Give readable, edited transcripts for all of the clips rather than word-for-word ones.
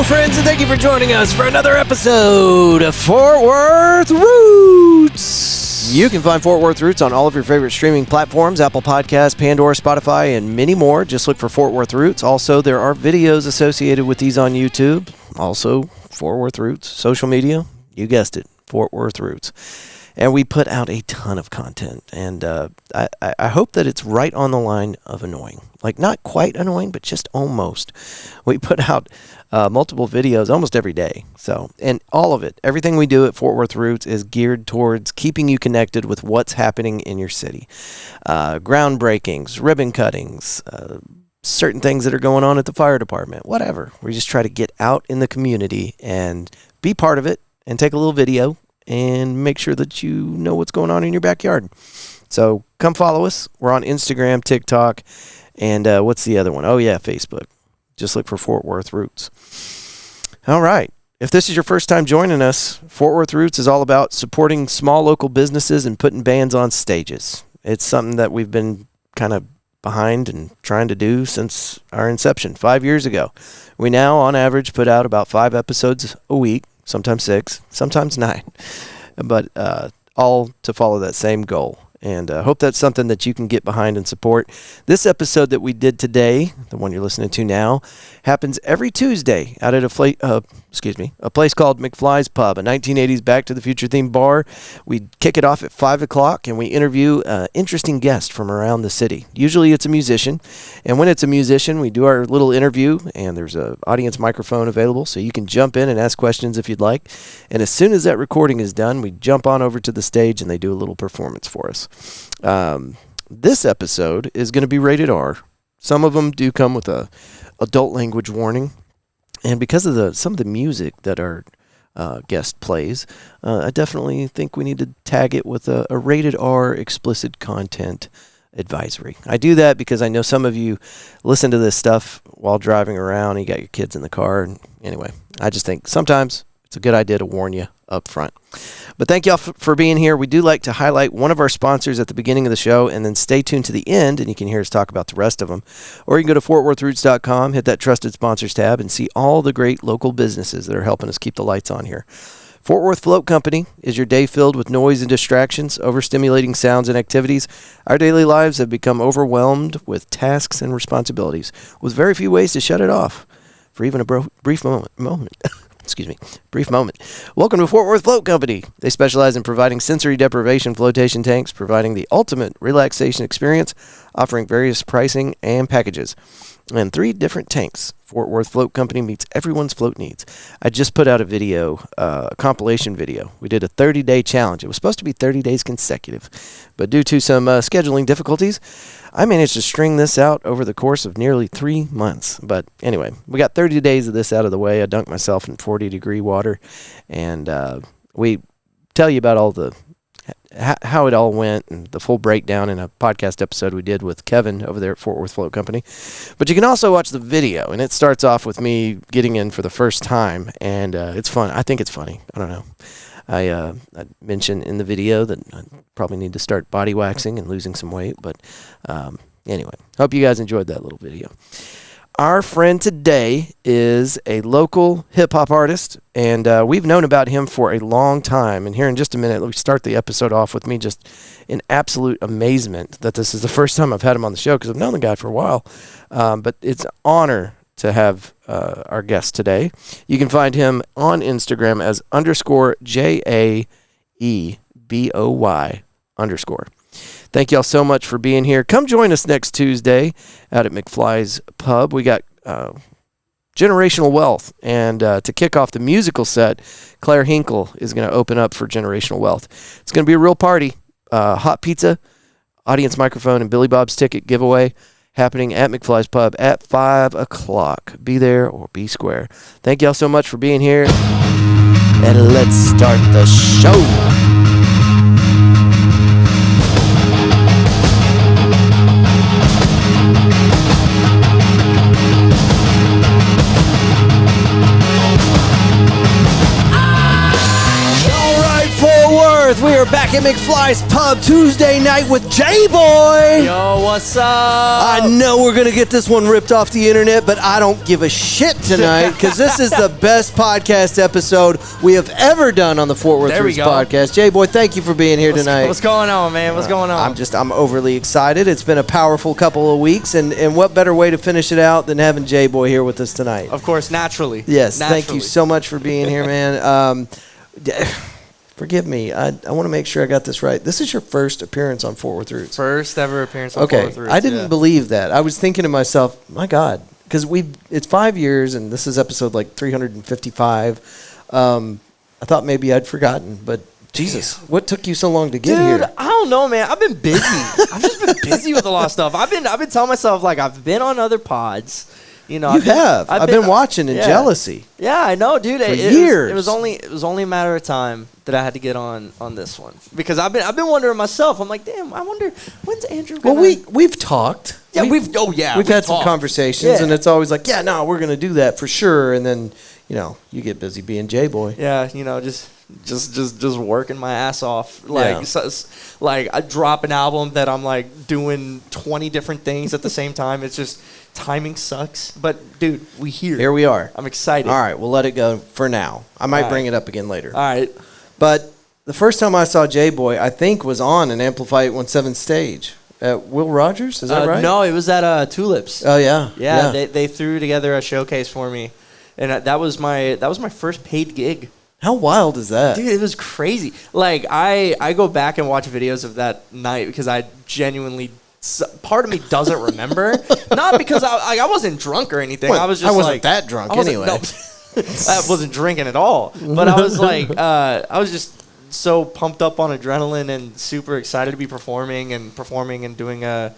friends, and thank you for joining us for another episode of Fort Worth Roots. You can find Fort Worth Roots on all of your favorite streaming platforms, Apple Podcasts, Pandora, Spotify, and many more. Just look for Fort Worth Roots. Also, there are videos associated with these on YouTube. Also, Fort Worth Roots. Social media, you guessed it, Fort Worth Roots. And we put out a ton of content, and I hope that it's right on the line of annoying. Like, not quite annoying, but just almost. We put out multiple videos almost every day. So, and all of it, everything we do at Fort Worth Roots is geared towards keeping you connected with what's happening in your city. Groundbreakings, ribbon cuttings, certain things that are going on at the fire department, whatever. We just try to get out in the community and be part of it and take a little video and make sure that you know what's going on in your backyard. So come follow us. We're on Instagram, TikTok, and what's the other one? Oh, yeah, Facebook. Just look for Fort Worth Roots. All right. If this is your first time joining us, Fort Worth Roots is all about supporting small local businesses and putting bands on stages. It's something that we've been kind of behind and trying to do since our inception 5 years ago. We now, on average, put out about 5 episodes a week. Sometimes 6, sometimes 9, but all to follow that same goal. And I hope that's something that you can get behind and support. This episode that we did today, the one you're listening to now, happens every Tuesday out at a place called McFly's Pub, a 1980s Back to the Future themed bar. We kick it off at 5 o'clock, and we interview an interesting guest from around the city. Usually it's a musician, and when it's a musician, we do our little interview, and there's an audience microphone available, so you can jump in and ask questions if you'd like. And as soon as that recording is done, we jump on over to the stage, and they do a little performance for us. This episode is going to be rated R. Some of them do come with a adult language warning, and because of some of the music that our guest plays, I definitely think we need to tag it with a rated R explicit content advisory. I do that because I know some of you listen to this stuff while driving around. You got your kids in the car, and anyway, I just think sometimes it's a good idea to warn you up front. But thank y'all for being here. We do like to highlight one of our sponsors at the beginning of the show, and then stay tuned to the end, and you can hear us talk about the rest of them. Or you can go to fortworthroots.com, hit that Trusted Sponsors tab, and see all the great local businesses that are helping us keep the lights on here. Fort Worth Float Company is your day filled with noise and distractions, overstimulating sounds and activities. Our daily lives have become overwhelmed with tasks and responsibilities, with very few ways to shut it off for even a brief moment. Brief moment. Welcome to Fort Worth Float Company. They specialize in providing sensory deprivation flotation tanks, providing the ultimate relaxation experience, offering various pricing and packages. And 3 different tanks. Fort Worth Float Company meets everyone's float needs. I just put out a video, a compilation video. We did a 30-day challenge. It was supposed to be 30 days consecutive, but due to some scheduling difficulties, I managed to string this out over the course of nearly 3 months. But anyway, we got 30 days of this out of the way. I dunked myself in 40-degree water, and we tell you about all the how it all went and the full breakdown in a podcast episode we did with Kevin over there at Fort Worth Float Company. But you can also watch the video, and it starts off with me getting in for the first time, and it's fun. I think it's funny. I don't know. I mentioned in the video that I probably need to start body waxing and losing some weight, but anyway, hope you guys enjoyed that little video. Our friend today is a local hip-hop artist, and we've known about him for a long time. And here in just a minute, we start the episode off with me just in absolute amazement that this is the first time I've had him on the show, because I've known the guy for a while. But it's an honor to have our guest today. You can find him on Instagram as _JAEBOY_. Thank y'all so much for being here. Come join us next Tuesday out at McFly's Pub. We got Generational Wealth, and to kick off the musical set, Claire Hinkle is going to open up for Generational Wealth. It's going to be a real party. Hot pizza, audience microphone, and Billy Bob's ticket giveaway happening at McFly's Pub at 5 o'clock. Be there or be square. Thank y'all so much for being here, and let's start the show. We we're back at McFly's Pub Tuesday night with JAEBOY. Yo, what's up? I know we're going to get this one ripped off the internet, but I don't give a shit tonight because this is the best podcast episode we have ever done on the Fort Worth Roots podcast. JAEBOY, thank you for being here tonight. What's going on, man? What's going on? I'm overly excited. It's been a powerful couple of weeks, and what better way to finish it out than having JAEBOY here with us tonight? Of course, naturally. Yes, thank you so much for being here, man. Forgive me. I want to make sure I got this right. This is your first appearance on Fort Worth Roots. First ever appearance on Fort Worth Roots. I didn't believe that. I was thinking to myself, my God, because it's 5 years, and this is episode like 355. I thought maybe I'd forgotten, but Jesus, what took you so long to get here? Dude, I don't know, man. I've been busy. I've just been busy with a lot of stuff. I've been telling myself, like, I've been on other pods. You know, I've been watching in jealousy. Yeah, I know, dude. For years. It was only a matter of time that I had to get on this one because I've been wondering myself. I'm like, damn, I wonder when's Andrew gonna... Well, we've talked. Yeah, we've had some conversations, and it's always like, yeah, no, we're gonna do that for sure. And then, you know, you get busy being JAEBOY. Yeah, you know, just working my ass off. Like, like I drop an album that I'm like doing 20 different things at the same time. It's just timing sucks. But dude, here we are. I'm excited. All right, we'll let it go for now. I might bring it up again later. All right. But the first time I saw JAEBOY, I think, was on an Amplify 817 stage at Will Rogers. Is that right? No, it was at Tulips. Oh yeah. Yeah. They threw together a showcase for me, and that was my first paid gig. How wild is that? Dude, it was crazy. Like, I go back and watch videos of that night because I genuinely, part of me doesn't remember. Not because I wasn't drunk or anything. Well, I was just wasn't that drunk anyway. No, I wasn't drinking at all. But I was like, I was just so pumped up on adrenaline and super excited to be performing and doing the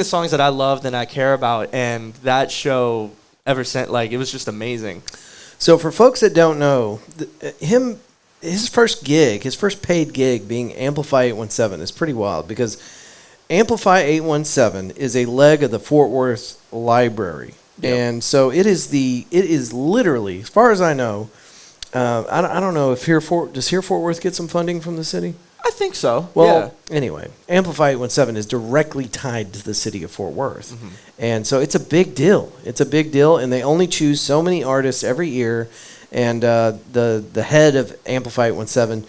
songs that I loved and I care about. And that show ever since, like, it was just amazing. So for folks that don't know, his first paid gig being Amplify 817 is pretty wild because Amplify 817 is a leg of the Fort Worth Library. Yep. And so it is literally, as far as I know, I don't know if does Fort Worth get some funding from the city? I think so. Well, anyway, Amplify 817 is directly tied to the city of Fort Worth. Mm-hmm. And so it's a big deal. And they only choose so many artists every year. And the head of Amplify 817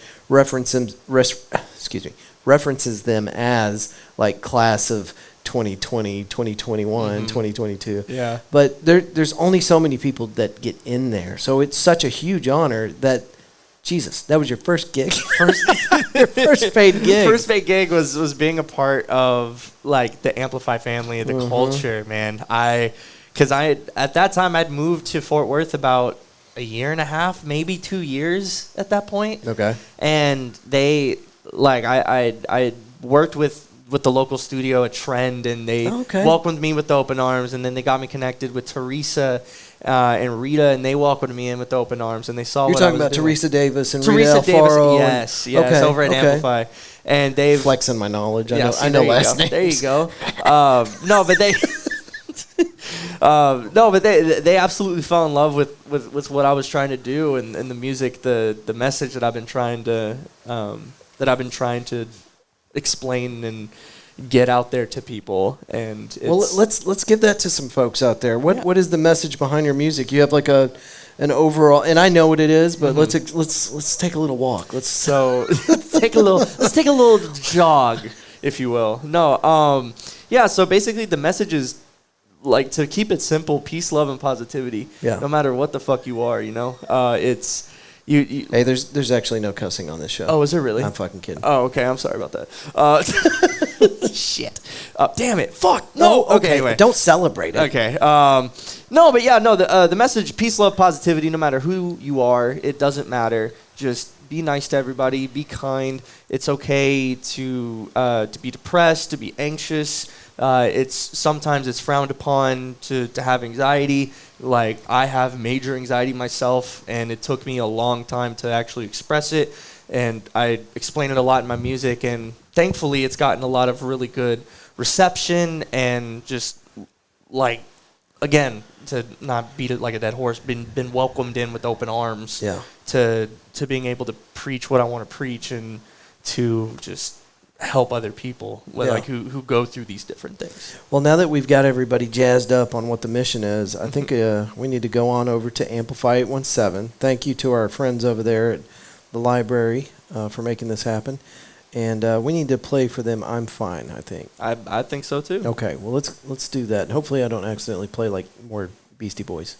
references them as like class of 2020, 2021, 2022. Yeah. But there's only so many people that get in there. So it's such a huge honor that, Jesus, that was your first gig? Your first paid gig. First paid gig was being a part of, like, the Amplify family, the culture, man. Because at that time, I'd moved to Fort Worth about a year and a half, maybe 2 years at that point. Okay. And they, like, I worked with the local studio at Trend, and they welcomed me with open arms, and then they got me connected with Teresa and Rita, and they welcomed me in with open arms, and they saw You're what I was talking about doing. Teresa Davis and Rita Alfaro. Yes, over at Amplify. And they've... Flexing my knowledge. I know last names. There you go. But they absolutely fell in love with what I was trying to do and the music, the message that I've been trying to explain and get out there to people. And let's give that to some folks out there. What is the message behind your music? You have like an overall, and I know what it is, but let's take a little walk. Let's take a little jog, if you will. So basically the message is, like, to keep it simple: peace, love, and positivity. Yeah. No matter what the fuck you are, you know. It's you. Hey, there's actually no cussing on this show. Oh, is there really? I'm fucking kidding. Oh, okay. I'm sorry about that. Shit. Damn it. Fuck. No. Okay. Anyway. Don't celebrate it. Okay. The message: peace, love, positivity. No matter who you are, it doesn't matter. Just be nice to everybody. Be kind. It's okay to be depressed, to be anxious. Sometimes it's frowned upon to have anxiety. Like, I have major anxiety myself, and it took me a long time to actually express it. And I explain it a lot in my music, and thankfully it's gotten a lot of really good reception, and just, like, again, to not beat it like a dead horse, been welcomed in with open arms. Yeah. To being able to preach what I want to preach, and to just help other people like who go through these different things. Well, now that we've got everybody jazzed up on what the mission is, I think we need to go on over to Amplify 817. Thank you to our friends over there at the library for making this happen. And we need to play for them I'm Fine, I think. I think so too. Okay, well, let's do that. Hopefully I don't accidentally play like more Beastie Boys.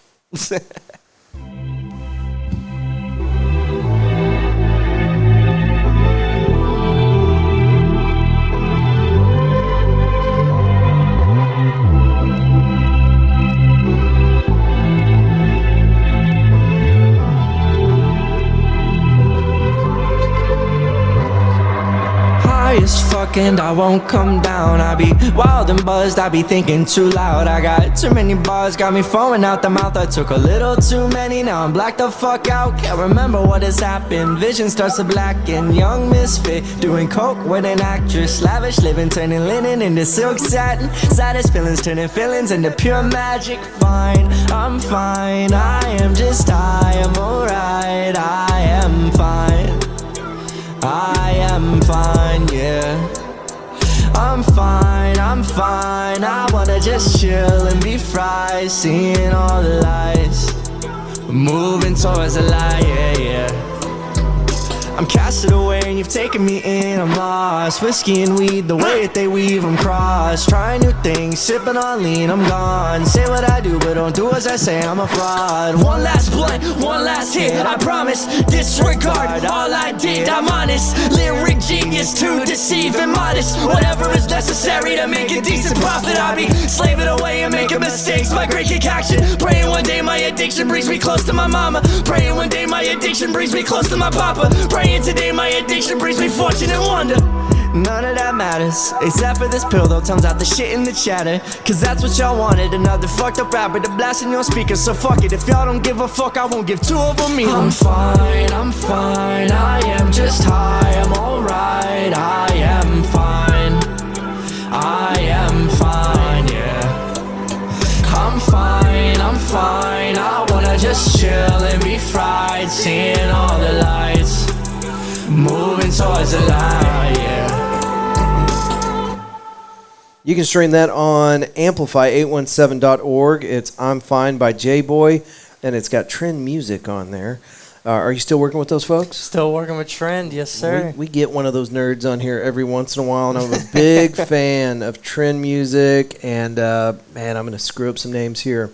As fuck and I won't come down. I be wild and buzzed, I be thinking too loud. I got too many bars, got me foaming out the mouth. I took a little too many, now I'm blacked the fuck out. Can't remember what has happened, vision starts to blacken. Young misfit, doing coke with an actress. Lavish living, turning linen into silk satin. Saddest feelings, turning feelings into pure magic. Fine, I'm fine, I am just high, I'm alright. I am fine, I am fine, yeah. I'm fine, I wanna just chill and be fried. Seeing all the lights, moving towards the light, yeah, yeah. I'm casted away and you've taken me in, I'm lost. Whiskey and weed, the way that they weave them cross. Trying new things, sipping on lean, I'm gone. Say what I do, but don't do as I say, I'm a fraud. One last blunt, one last hit, I promise. Disregard all I did, I'm honest. Lyric genius, too deceive and modest. Whatever is necessary to make a decent profit. I be slaving away and making mistakes, my great concoction. Praying one day my addiction brings me close to my mama. Praying one day my addiction brings me close to my papa. Praying today my addiction brings me fortune and wonder. None of that matters, except for this pill though. Turns out the shit in the chatter, cause that's what y'all wanted. Another fucked up rapper to blast in your speakers. So fuck it, if y'all don't give a fuck, I won't give two of them either. I'm fine, I am just high, I'm alright. I am fine, I am fine, yeah. I'm fine, I wanna just chill and be fried. Seeing all the lights, moving towards the light, yeah. You can stream that on amplify817.org. It's I'm Fine by JAEBOY, and it's got Trend Music on there. Are you still working with those folks? Still working with Trend, yes sir. We get one of those nerds on here every once in a while, and I'm a big fan of Trend Music. And, man, I'm going to screw up some names here.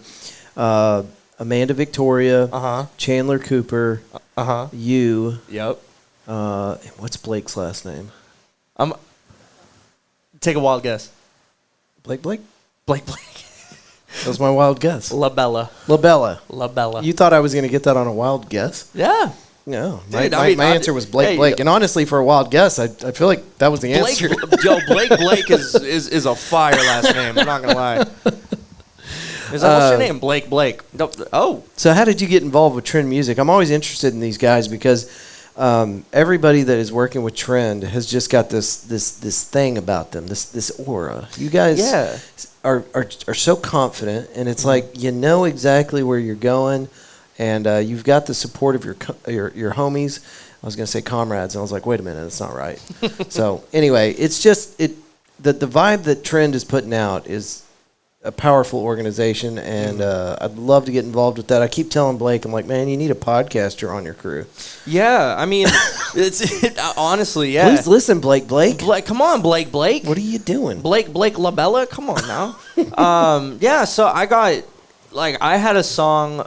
Amanda Victoria, Chandler Cooper, you. Yep. What's Blake's last name? Take a wild guess. Blake? Blake. That was my wild guess. LaBella. You thought I was going to get that on a wild guess? Yeah. No. Dude, my answer was Blake. And honestly, for a wild guess, I feel like that was the answer. Blake is a fire last name. I'm not going to lie. Is that what's your name? Blake. Oh. So how did you get involved with Trend Music? I'm always interested in these guys because everybody that is working with Trend has just got this thing about them, this aura. You guys are so confident, and it's like you know exactly where you're going, and you've got the support of your homies. I was going to say comrades, and I was like, wait a minute, that's not right. So anyway, it's just the vibe that Trend is putting out is a powerful organization, and I'd love to get involved with that. I keep telling Blake, I'm like, man, you need a podcaster on your crew. Yeah, I mean, honestly, yeah. Please listen, Blake. Come on, Blake. What are you doing? Blake LaBella, come on now. Yeah, so I had a song,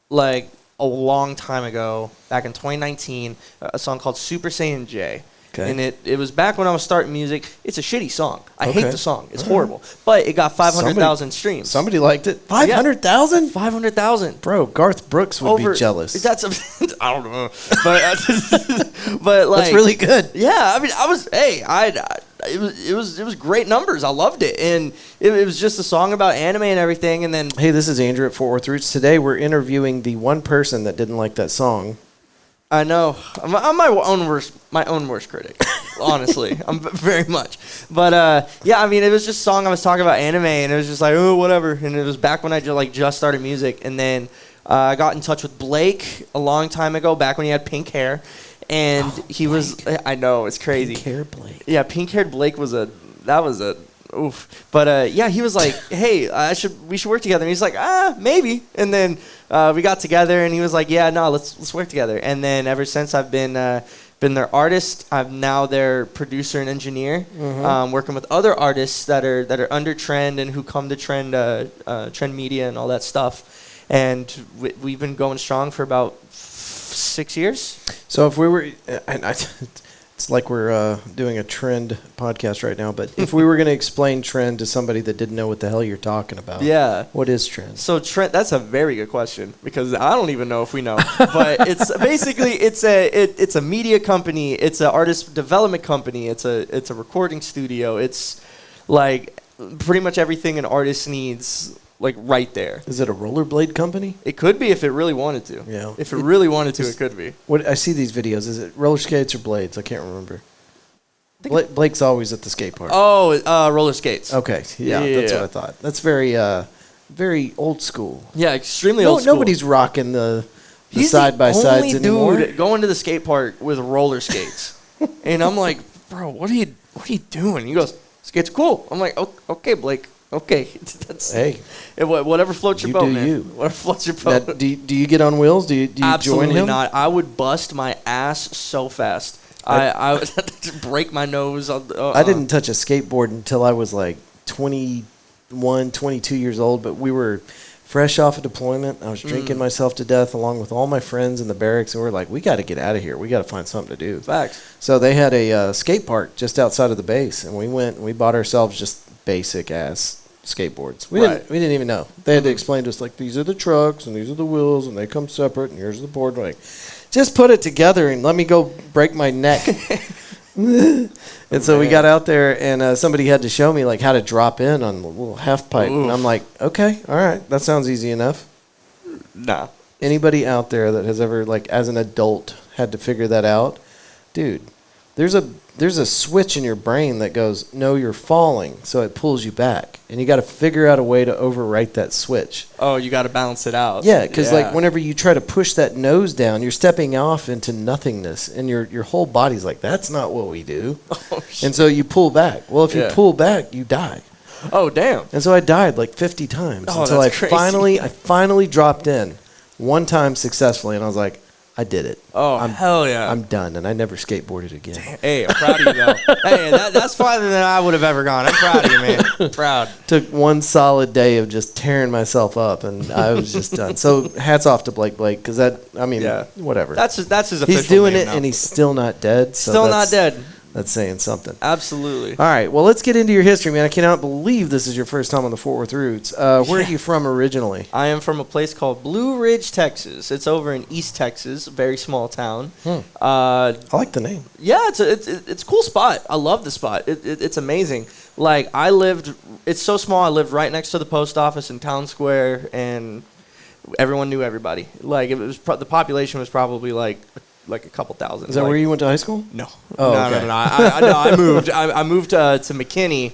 like, a long time ago, back in 2019, a song called Super Saiyan J. Okay. And it was back when I was starting music. It's a shitty song. I hate the song. It's horrible. But it got 500,000 streams. Somebody liked it. 500,000? Yeah. 500,000. Bro, Garth Brooks would be jealous. That's I don't know. But like, that's really good. Yeah, I mean, it was great numbers. I loved it. And it was just a song about anime and everything. And then, hey, this is Andrew at Fort Worth Roots. Today we're interviewing the one person that didn't like that song. I know. I'm my own worst critic, honestly. I'm very much. But, yeah, I mean, it was just a song I was talking about anime, and it was just like, oh, whatever. And it was back when I just started music. And then I got in touch with Blake a long time ago, back when he had pink hair. and he was. I know, it's crazy. Pink-haired Blake. Yeah, pink-haired Blake was a oof. But yeah, he was like, hey, we should work together. And he's like, maybe. And then we got together, and he was like, yeah, no, let's work together. And then ever since I've been their artist. I'm now their producer and engineer, working with other artists that are under Trend and who come to Trend Media and all that stuff. And we've been going strong for about 6 years. So if we were, it's like we're doing a Trend podcast right now, but if we were going to explain Trend to somebody that didn't know what the hell you're talking about, what is Trend? So Trend, that's a very good question because I don't even know if we know, but it's basically it's a media company, it's an artist development company, it's a recording studio, it's like pretty much everything an artist needs. Like right there. Is it a rollerblade company? It could be if it really wanted to. Yeah. If it really wanted to, it could be. What I see these videos. Is it roller skates or blades? I can't remember. Blake's always at the skate park. Oh, roller skates. Okay. Yeah, that's what I thought. That's very old school. Yeah, extremely old school. Nobody's rocking the side by sides anymore. He's the only dude going to the skate park with roller skates, and I'm like, bro, what are you doing? He goes, skates are cool. I'm like, okay, Blake. Okay, hey, whatever floats your boat, man. You. Whatever floats your boat. Do you get on wheels? Do you Absolutely join him? not. I would bust my ass so fast. I would break my nose. I didn't touch a skateboard until I was like 21, 22 years old. But we were fresh off a deployment. I was drinking myself to death along with all my friends in the barracks, and we were like, we got to get out of here. We got to find something to do. Facts. So they had a skate park just outside of the base, and we went and we bought ourselves just basic ass skateboards. We didn't even know. They had to explain to us like these are the trucks and these are the wheels and they come separate and here's the board. We're like, just put it together and let me go break my neck. And so we got out there and somebody had to show me like how to drop in on the little half pipe. Oof. And I'm like, okay, all right, that sounds easy enough. Nah. Anybody out there that has ever like as an adult had to figure that out, dude, there's a switch in your brain that goes, no, you're falling, so it pulls you back. And you got to figure out a way to overwrite that switch. Oh, you got to balance it out. Yeah, because like whenever you try to push that nose down, you're stepping off into nothingness, and your whole body's like, that's not what we do. Oh, shit. And so you pull back. Well, if you pull back, you die. Oh, damn. And so I died like 50 times until that's crazy. I finally dropped in one time successfully, and I was like, I did it. Oh, hell yeah. I'm done, and I never skateboarded again. Damn. Hey, I'm proud of you, though. Hey, that's farther than I would have ever gone. I'm proud of you, man. Proud. Took one solid day of just tearing myself up, and I was just done. So hats off to Blake, because whatever. That's his official He's doing name it, now. and he's still not dead. So still not dead. That's saying something. Absolutely. All right, well, let's get into your history, man. I cannot believe this is your first time on the Fort Worth Roots. Where are you from originally? I am from a place called Blue Ridge, Texas. It's over in East Texas, a very small town. I like the name. Yeah, it's a cool spot. I love the spot. It's amazing. Like, it's so small, I lived right next to the post office in Town Square, and everyone knew everybody. Like, the population was probably like a couple thousand. Is that where you went to high school? No. Oh, no, okay. no. I moved. I moved to McKinney,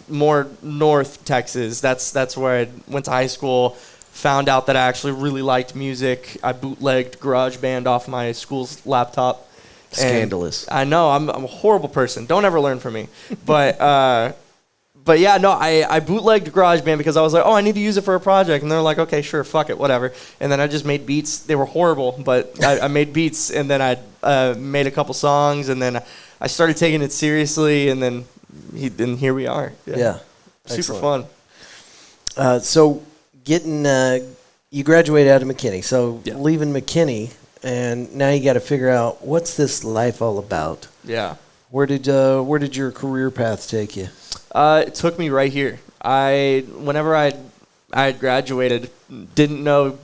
more north Texas. That's where I went to high school. Found out that I actually really liked music. I bootlegged GarageBand off my school's laptop. Scandalous. I know. I'm a horrible person. Don't ever learn from me. But yeah, no, I bootlegged GarageBand because I was like, oh, I need to use it for a project. And they're like, okay, sure, fuck it, whatever. And then I just made beats. They were horrible, but I made beats. And then I made a couple songs. And then I started taking it seriously. And then here we are. Yeah. Super fun. So you graduated out of McKinney. So leaving McKinney, and now you got to figure out, what's this life all about? Yeah. Where did your career path take you? It took me right here. Whenever I had graduated, didn't know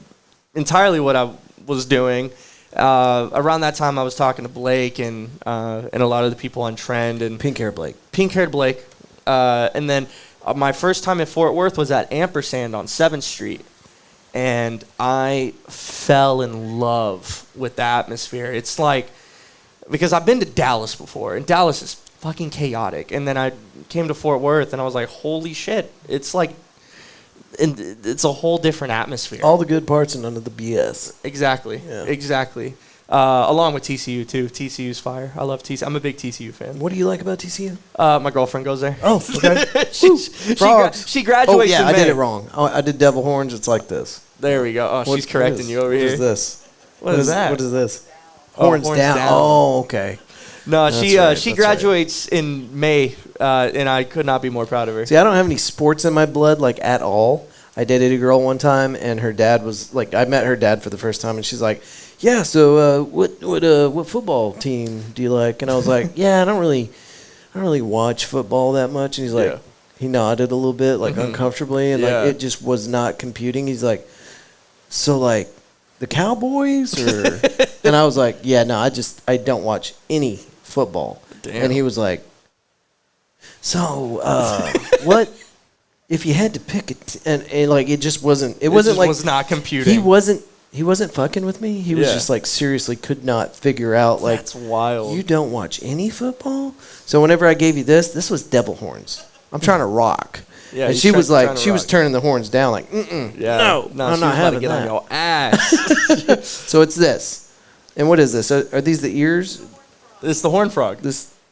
entirely what I was doing. Around that time, I was talking to Blake and a lot of the people on Trend and Pink-haired Blake. Pink-haired Blake. And then my first time in Fort Worth was at Ampersand on 7th Street. And I fell in love with the atmosphere. It's like, because I've been to Dallas before, and Dallas is fucking chaotic. And then I came to Fort Worth, and I was like, holy shit. It's like, it's a whole different atmosphere. All the good parts and none of the BS. Exactly. Yeah. Exactly. Along with TCU too. TCU's fire. I love TCU. I'm a big TCU fan. What do you like about TCU? My girlfriend goes there. Oh, okay. she graduates. Oh yeah, in I May. did it wrong. Oh, I did devil horns. It's like this. There we go. Oh, she's correcting you over here. here. What is this? What is that? What is this? Horns down. Oh, okay. No, That's she right. graduates in May, and I could not be more proud of her. See, I don't have any sports in my blood, like, at all. I dated a girl one time, and her dad was, like, I met her dad for the first time, and she's like, yeah, so what football team do you like? And I was like, yeah, I don't really watch football that much. And he's like, he nodded a little bit, like, uncomfortably, and, like, it just was not computing. He's like, so, like, the Cowboys? Or and I was like, yeah, no, I don't watch any football. Damn. And he was like, so what if you had to pick it? And like it just wasn't. It wasn't like was not computing. He wasn't fucking with me. He was just like seriously could not figure out like that's wild. You don't watch any football. So whenever I gave you this was devil horns. I'm trying to rock. Yeah, and she was like, she was turning the horns down, like, yeah, no, I'm not having get that. on your ass. So it's this, and what is this? Are these the ears? It's the horn frog.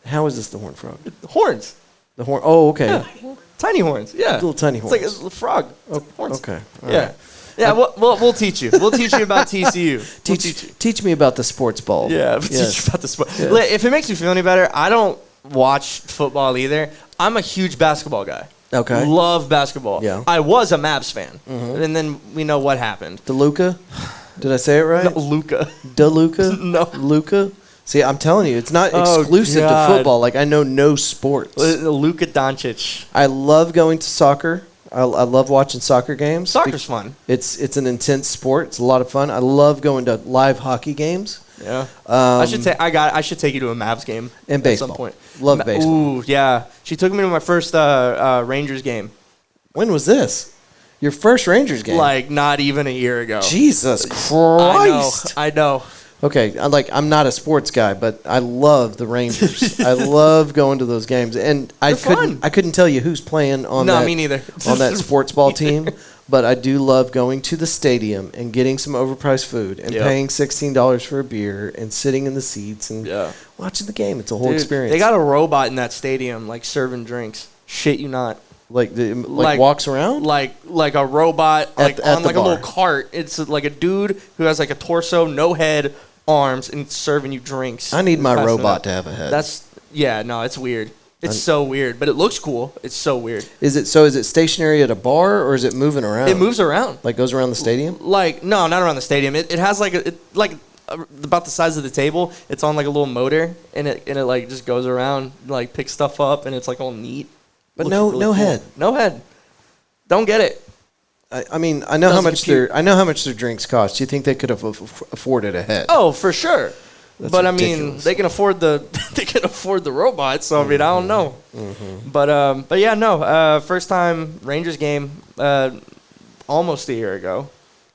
How is this the horn frog? Horns. The horn. Oh, okay. Yeah. Tiny horns. Yeah. Little tiny horns. It's like a frog. Horns. Okay. All yeah. right. Yeah. We'll teach you. We'll teach you about TCU. Teach me about the sports ball. Yeah. Teach you about the sport. Yes. If it makes you feel any better, I don't watch football either. I'm a huge basketball guy. Okay. Love basketball. Yeah. I was a Mavs fan, and then we know what happened. DeLuca? Did I say it right? No, Luka. DeLuca? No. Luka? See, I'm telling you, it's not exclusive to football. Like, I know no sports. Luka Doncic. I love going to soccer. I love watching soccer games. Soccer's fun. It's an intense sport. It's a lot of fun. I love going to live hockey games. Yeah. I should take you to a Mavs game and at some point. Love baseball. Ooh, yeah. She took me to my first Rangers game. When was this? Your first Rangers game? Like not even a year ago. Jesus Christ. I know. Okay, I'm not a sports guy, but I love the Rangers. I love going to those games, and I couldn't tell you who's playing on me neither. on that sports ball team. But I do love going to the stadium and getting some overpriced food and paying $16 for a beer and sitting in the seats and watching the game. It's a whole experience. They got a robot in that stadium, like serving drinks. Shit you not. Like walks around? Like a robot, at on the like bar. a little cart. It's like a dude who has like a torso, no head, arms, and serving you drinks. I need my robot to have a head. It's weird. It's so weird, but it looks cool. It's so weird. Is it stationary at a bar or is it moving around? It moves around. Like goes around the stadium? Like no, not around the stadium. It has about the size of the table. It's on like a little motor, and it like just goes around, like picks stuff up, and it's like all neat. But no cool. head. No head. Don't get it. I mean, I know how much their drinks cost. Do you think they could have afforded a head? Oh, for sure. But ridiculous. I mean, they can afford the robot. So I mean, I don't know. Mm-hmm. But yeah, no. First time Rangers game, almost a year ago,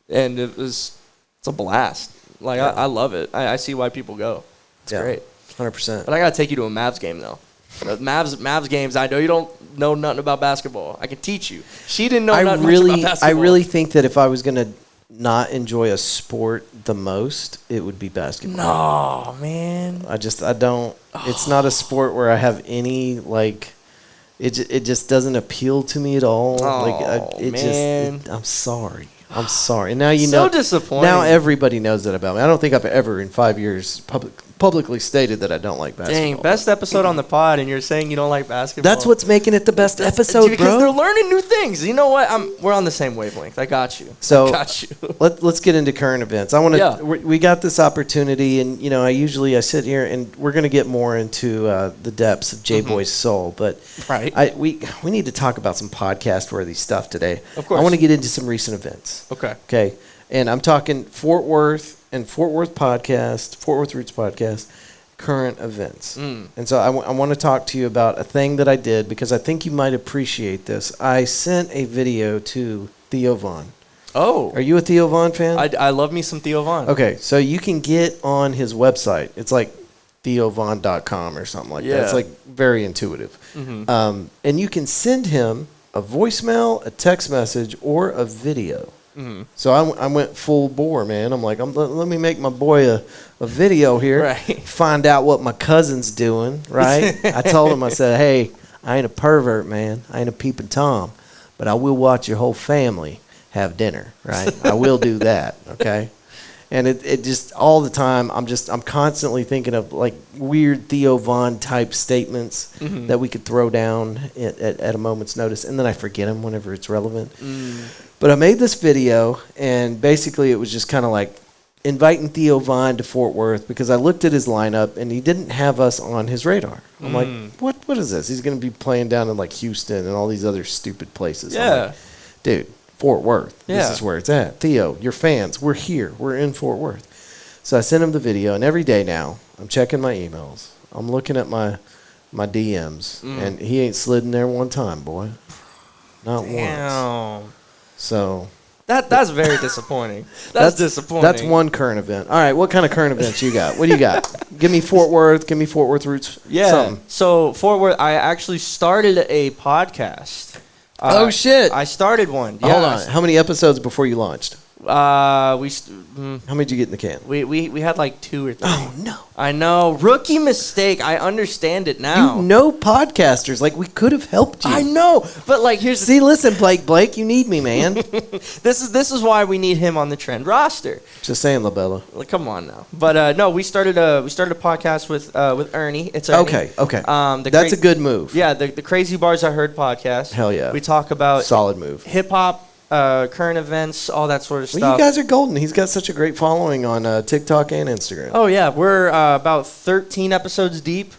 and it's a blast. Like I love it. I see why people go. It's great. 100%. But I gotta take you to a Mavs game though. Mavs games. I know you don't know nothing about basketball. I can teach you. She didn't know nothing about basketball. I really think that if I was gonna not enjoy a sport the most, it would be basketball. No, man. I don't. It's not a sport where I have any like. It just doesn't appeal to me at all. I'm sorry. I'm sorry. And now you know. So disappointing. Now everybody knows that about me. I don't think I've ever in 5 years publicly stated that I don't like basketball. Dang, best episode on the pod, and you're saying you don't like basketball. That's what's making it the best episode, bro. Because they're learning new things. You know what? We're on the same wavelength. I got you. So I got you. let's get into current events. I want to. We got this opportunity, and you know, I sit here, and we're going to get more into the depths of JAEBOY's soul, but we need to talk about some podcast worthy stuff today. Of course. I want to get into some recent events. Okay, and I'm talking Fort Worth and Fort Worth Roots podcast, current events. And so I want to talk to you about a thing that I did because I think you might appreciate this. I sent a video to Theo Von. Oh. Are you a Theo Von fan? I love me some Theo Von. Okay, so you can get on his website. It's like theovon.com or something like that. It's like very intuitive. Mm-hmm. And you can send him a voicemail, a text message, or a video. So I went full bore, man. I'm like, let me make my boy a video here. Right. Find out what my cousin's doing, right? I told him, I said, hey, I ain't a pervert, man. I ain't a peeping Tom. But I will watch your whole family have dinner, right? I will do that, okay? And it just, all the time, I'm constantly thinking of, like, weird Theo Von type statements that we could throw down at a moment's notice. And then I forget them whenever it's relevant. But I made this video, and basically it was just kind of like inviting Theo Von to Fort Worth because I looked at his lineup, and he didn't have us on his radar. I'm like, what is this? He's going to be playing down in, like, Houston and all these other stupid places. Yeah. I'm like, dude, Fort Worth. Yeah. This is where it's at. Theo, your fans, we're here. We're in Fort Worth. So I sent him the video, and every day now I'm checking my emails. I'm looking at my DMs, and he ain't slid in there one time, boy. Not once. So that's very disappointing. That's disappointing. That's one current event. All right, what kind of current events you got? What do you got? Give me Fort Worth. Give me Fort Worth roots. Yeah. Something. So Fort Worth, I actually started a podcast. Oh shit! I started one. Yeah. Hold on. How many episodes before you launched? How many did you get in the can? We had like 2 or 3. Oh no! I know, rookie mistake. I understand it now. You know podcasters, like we could have helped you. I know, but like here's See, listen, Blake, you need me, man. this is why we need him on the trend roster. Just saying, LaBella. Like, come on now. But no, we started a podcast with Ernie. It's Ernie. Okay. That's a good move. Yeah, the Crazy Bars I Heard podcast. Hell yeah. We talk about solid move. Hip hop. Current events, all that sort of stuff. Well, you guys are golden. He's got such a great following on TikTok and Instagram. Oh yeah, we're about 13 episodes deep.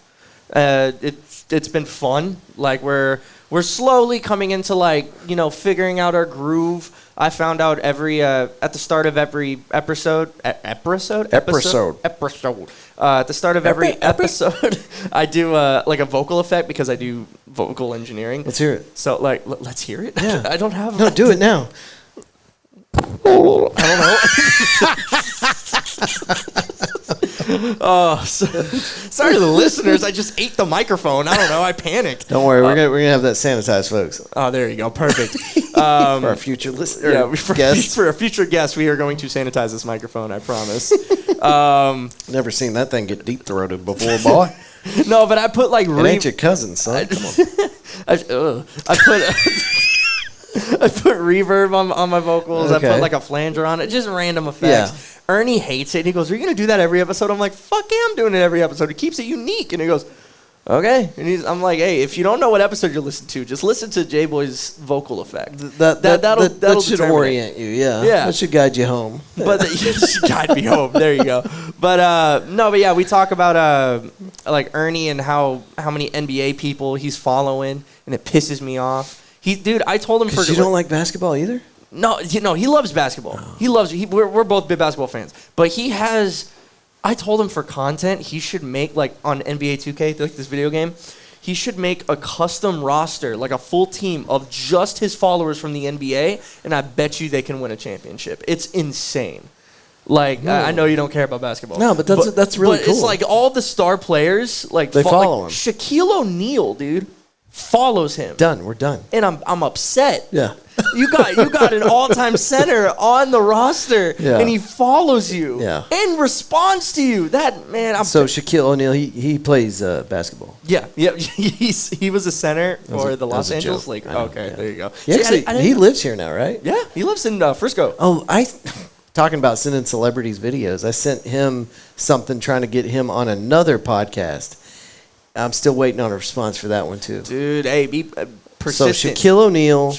It's been fun. Like we're slowly coming into figuring out our groove. I found out at the start of every episode. At the start of every episode, I do like a vocal effect because I do vocal engineering. Let's hear it. So let's hear it. Yeah. I don't have. No, do it now. Oh, sorry to the listeners. I just ate the microphone. I don't know. I panicked. Don't worry. We're gonna have that sanitized, folks. Oh, there you go. Perfect. For our future listeners. Yeah, for a future guest, we are going to sanitize this microphone. I promise. Never seen that thing get deep throated before, boy. No, but I put like. It ain't your cousin, son. Come on. I put reverb on my vocals. Okay. I put like a flanger on it. Just random effects. Yeah. Ernie hates it. And he goes, "Are you gonna do that every episode?" I'm like, "Fuck yeah, I'm doing it every episode. It keeps it unique." And he goes, "Okay." And I'm like, "Hey, if you don't know what episode you listen to, just listen to JAEBOY's vocal effect. That'll should orient you. Yeah. That should guide you home. But it should guide me home. There you go. But yeah, we talk about like Ernie and how many NBA people he's following, and it pisses me off. Dude, I told him you don't like basketball either? No, he loves basketball. Oh. We're both big basketball fans. But I told him for content, he should make, like, on NBA 2K, like this video game, he should make a custom roster, like a full team of just his followers from the NBA, and I bet you they can win a championship. It's insane. Like, I know you don't care about basketball. No, but that's really cool. It's like all the star players, like, they follow him. Shaquille O'Neal, dude, follows him. We're done. And I'm upset. Yeah. You got an all-time center on the roster, and he follows you, and responds to you. That man. So Shaquille O'Neal, he plays basketball. Yeah. He was a center for the Los Angeles Lakers. Okay, there you go. He lives here now, right? Yeah, he lives in Frisco. Oh, talking about sending celebrities videos. I sent him something trying to get him on another podcast. I'm still waiting on a response for that one too. Dude, hey, be persistent. So Shaquille O'Neal,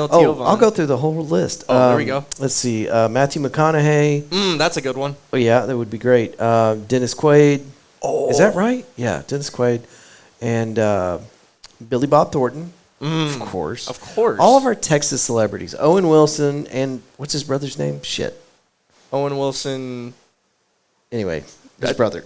Theo Von. I'll go through the whole list. There we go. Let's see. Matthew McConaughey. That's a good one. Oh yeah, that would be great. Dennis Quaid. Oh, is that right? Yeah, Dennis Quaid, and Billy Bob Thornton. Of course. All of our Texas celebrities. Owen Wilson and what's his brother's name? Shit. Owen Wilson. Anyway. His brother.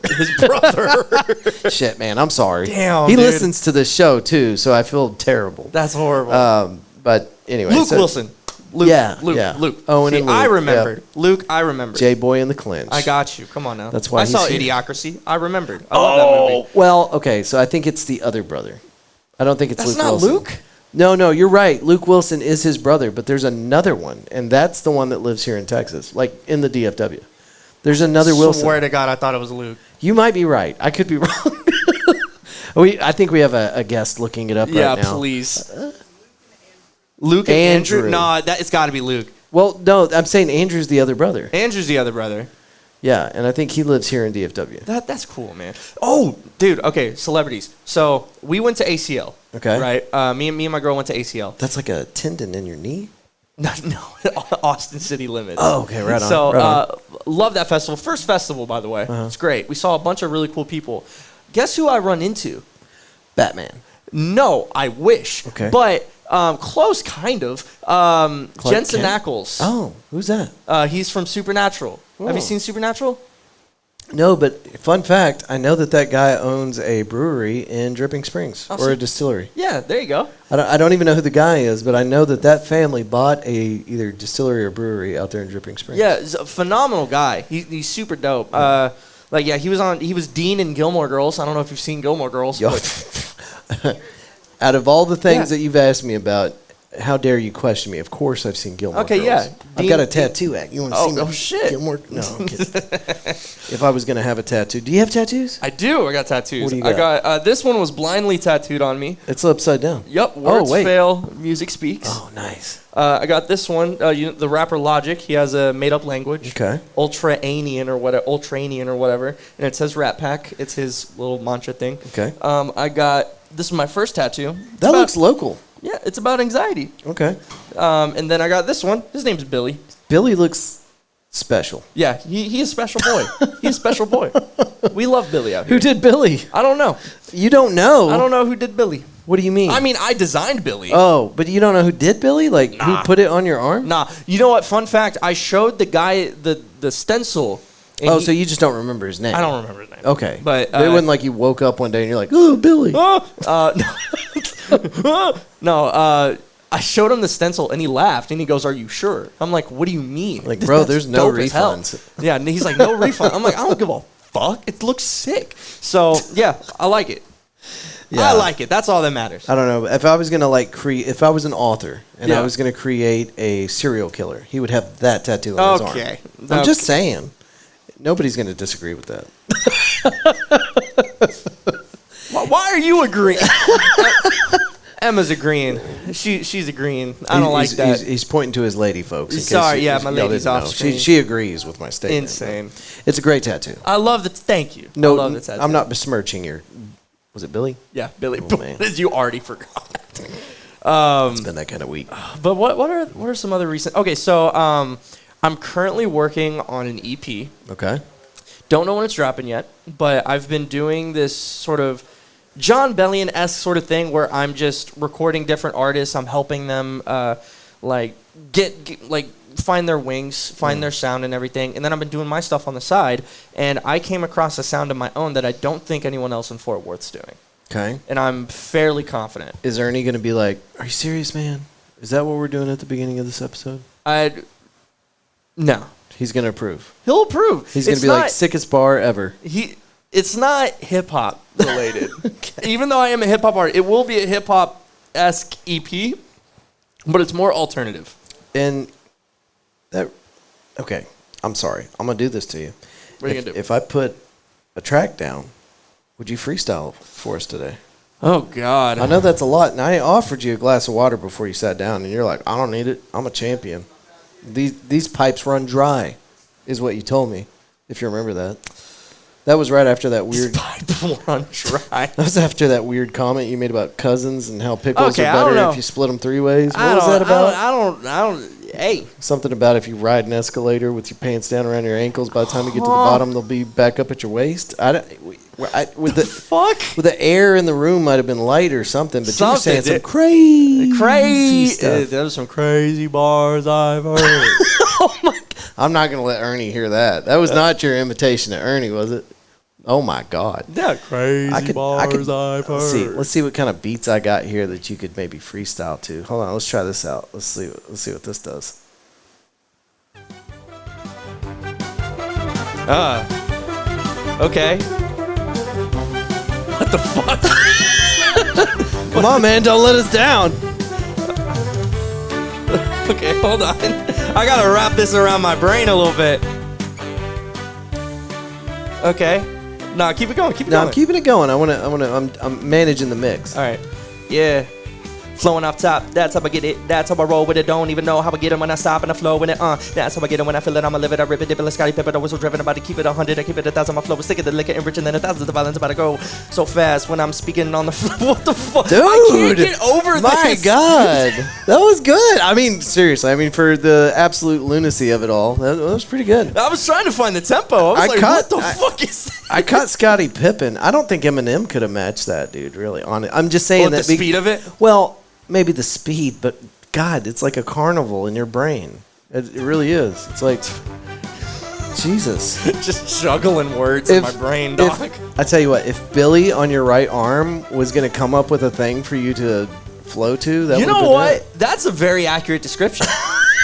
Shit, man. I'm sorry. Damn, he dude. listens to the show, too, so I feel terrible. That's horrible. But anyway. Luke Wilson. Luke. Owen and Luke. I remembered. Yeah. Luke, I remembered. JAEBOY in the clinch. I got you. Come on now. That's why I saw Idiocracy. I remembered. I love that movie. Well, okay, so I think it's the other brother. I don't think it's That's Luke not Wilson. Luke? No, you're right. Luke Wilson is his brother, but there's another one, and that's the one that lives here in Texas, like in the DFW. There's another Wilson. Swear to God, I thought it was Luke. You might be right. I could be wrong. I think we have a guest looking it up right now. Yeah, please. Luke and Andrew? No, it's got to be Luke. Well, no, I'm saying Andrew's the other brother. Andrew's the other brother. Yeah, and I think he lives here in DFW. That's cool, man. Oh, dude. Okay, celebrities. So we went to ACL. Okay. Right. Me and my girl went to ACL. That's like a tendon in your knee? No, Austin City Limits. Oh, okay, right on. So love that festival. First festival, by the way. It's great. We saw a bunch of really cool people. Guess who I run into? Batman. No, I wish. Okay. But close, kind of. Jensen Ackles. Oh, who's that? He's from Supernatural. Oh. Have you seen Supernatural? No, but fun fact, I know that guy owns a brewery in Dripping Springs, or a distillery. Yeah, there you go. I don't even know who the guy is, but I know that family bought either distillery or brewery out there in Dripping Springs. Yeah, he's a phenomenal guy. He's super dope. He was Dean in Gilmore Girls. I don't know if you've seen Gilmore Girls. Out of all the things that you've asked me about, how dare you question me? Of course I've seen Gilmore Girls. Yeah. I've got a tattoo act. You want to see me? Oh, shit. Gilmore? No, I'm kidding. If I was going to have a tattoo. Do you have tattoos? I do. I got tattoos. What do you got? I got this one was blindly tattooed on me. It's upside down. Yep. Words fail, music speaks. Oh, nice. I got this one. The rapper Logic. He has a made-up language. Okay. Ultranian or whatever, and it says Rat Pack. It's his little mantra thing. Okay. I got this is my first tattoo. That looks local. Yeah, it's about anxiety. Okay. And then I got this one. His name's Billy. Billy looks special. Yeah, he's a special boy. He's a special boy. We love Billy out here. Who did Billy? I don't know. You don't know? I don't know who did Billy. What do you mean? I mean, I designed Billy. Oh, but you don't know who did Billy? Like, who put it on your arm? Nah. You know what? Fun fact, I showed the guy the stencil. So you just don't remember his name? I don't remember his name. Okay. But it wasn't like you woke up one day and you're like, oh, Billy. No, I showed him the stencil and he laughed and he goes, "Are you sure?" I'm like, "What do you mean?" Like, bro, there's no refunds. Yeah, and he's like, "No refund." I'm like, "I don't give a fuck. It looks sick." So yeah, I like it. Yeah. I like it. That's all that matters. I don't know. If I was gonna if I was an author and I was gonna create a serial killer, he would have that tattoo on his arm. Okay. I'm just saying. Nobody's gonna disagree with that. Why are you agreeing? Emma's agreeing. She's agreeing. I don't like that. He's pointing to his lady, folks. Sorry, my lady's off screen. She agrees with my statement. Insane. It's a great tattoo. I love it. Thank you. No, I love the tattoo. I'm not besmirching your. Was it Billy? Yeah, Billy. Oh, man. You already forgot. It's been that kind of week. But what are some other recent? Okay, so I'm currently working on an EP. Okay. Don't know when it's dropping yet, but I've been doing this sort of John Bellion-esque sort of thing where I'm just recording different artists. I'm helping them find their wings, find their sound and everything. And then I've been doing my stuff on the side, and I came across a sound of my own that I don't think anyone else in Fort Worth's doing. Okay. And I'm fairly confident. Is Ernie going to be like, "Are you serious, man? Is that what we're doing at the beginning of this episode?" No. He's going to approve. He'll approve. He's going to be like, sickest bar ever. It's not hip-hop related. Okay. Even though I am a hip-hop artist, it will be a hip-hop-esque EP, but it's more alternative. And that, okay, I'm sorry. I'm going to do this to you. What are you going to do? If I put a track down, would you freestyle for us today? Oh, God. I know that's a lot, and I offered you a glass of water before you sat down, and you're like, "I don't need it. I'm a champion. These pipes run dry," is what you told me, if you remember that. That was right after that weird... Pipe run dry. That was after that weird comment you made about cousins and how pickles are better if you split them 3 ways. What was that about? I don't... Hey. Something about if you ride an escalator with your pants down around your ankles, by the time you get to the bottom, they'll be back up at your waist. With the air in the room might have been light or something, but you were saying some crazy stuff. There's some crazy bars I've heard. Oh my God. I'm not going to let Ernie hear that. That was not your invitation to Ernie, was it? Oh my God. Yeah, crazy bars I've heard. Let's see what kind of beats I got here that you could maybe freestyle to. Hold on, let's try this out. Let's see what this does. Okay. What the fuck? Come on, man, don't let us down. Okay, hold on. I gotta wrap this around my brain a little bit. Okay. No, keep it going. Keep it No, going. I'm keeping it going. I'm managing the mix. All right. Yeah. Flowing off top, that's how I get it. That's how I roll with it. Don't even know how I get it when I stop and I flow in it. That's how I get it when I feel it. I'ma live it. I rip it, dip it, like Scotty Pepper. I whistle driven about to keep it 100. I keep it 1,000. My flow is sicker than liquor, enriching than 1,000. The violence about to go so fast when I'm speaking on the floor. What the fuck? Dude, I can't get over this. My God, that was good. I mean, seriously. I mean, for the absolute lunacy of it all, that was pretty good. I was trying to find the tempo. I was what the fuck is that? I caught Scottie Pippen. I don't think Eminem could have matched that, dude. Really, on it. I'm just saying that the speed of it. Well. Maybe the speed, but God, it's like a carnival in your brain. It really is. It's like, Jesus. Just juggling words in my brain, dog. I tell you what, if Billy on your right arm was going to come up with a thing for you to flow to, that would have been what? it. That's a very accurate description.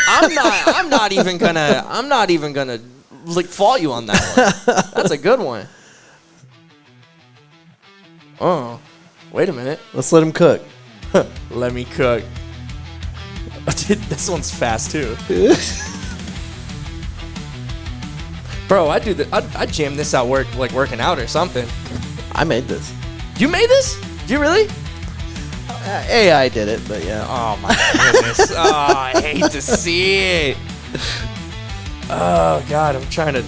I'm not even gonna like fault you on that one. That's a good one. Oh, wait a minute. Let's let him cook. Let me cook. Dude, this one's fast too. Bro, I jam this out working out or something. I made this. You made this? Do you really? AI did it, but yeah. Oh my goodness. Oh, I hate to see it. Oh God, I'm trying to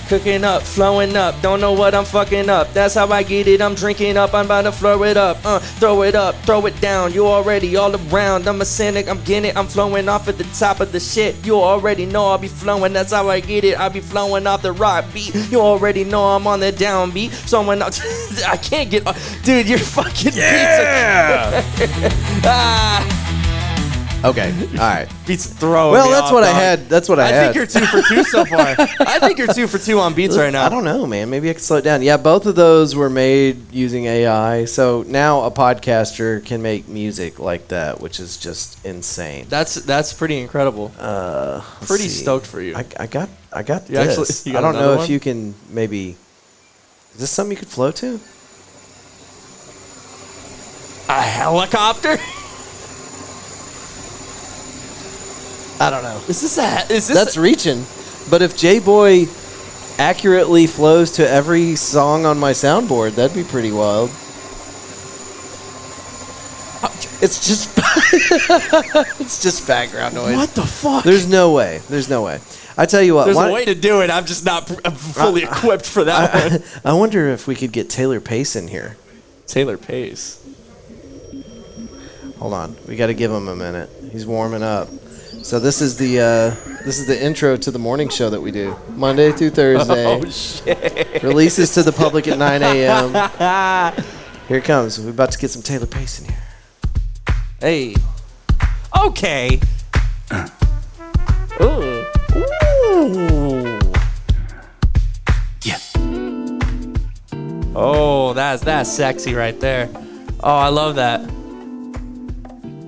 cooking up, flowing up, don't know what I'm fucking up. That's how I get it, I'm drinking up, I'm about to flow it up. Throw it up, throw it down, you already all around. I'm a cynic, I'm getting it, I'm flowing off at the top of the shit. You already know I'll be flowing, that's how I get it. I'll be flowing off the rock beat. You already know I'm on the downbeat. Someone else, I can't get, dude, you're fucking Yeah! Okay, all right. Beats throwing Well, me that's off, what dog. I had. That's what I had. I think you're 2 for 2 so far. I think you're 2 for 2 on beats right now. I don't know, man. Maybe I can slow it down. Yeah, both of those were made using AI. So now a podcaster can make music like that, which is just insane. That's pretty incredible. Pretty stoked for you. I got You this. actually- you got I don't know another if one? you can maybe. Is this something you could flow to? A helicopter? I don't know. Is this That's reaching. But if JAEBOY accurately flows to every song on my soundboard, that'd be pretty wild. It's just it's just background noise. What the fuck? There's no way. There's no way. I tell you what. There's a way to do it. I'm just not fully equipped for that one. I wonder if we could get Taylor Pace in here. Taylor Pace. Hold on. We got to give him a minute. He's warming up. So this is the intro to the morning show that we do Monday through Thursday. Oh shit! Releases to the public at 9 a.m. Here it comes. We're about to get some Taylor Pace in here. Hey. Okay. Ooh. Ooh. Yeah. Oh, that's sexy right there. Oh, I love that.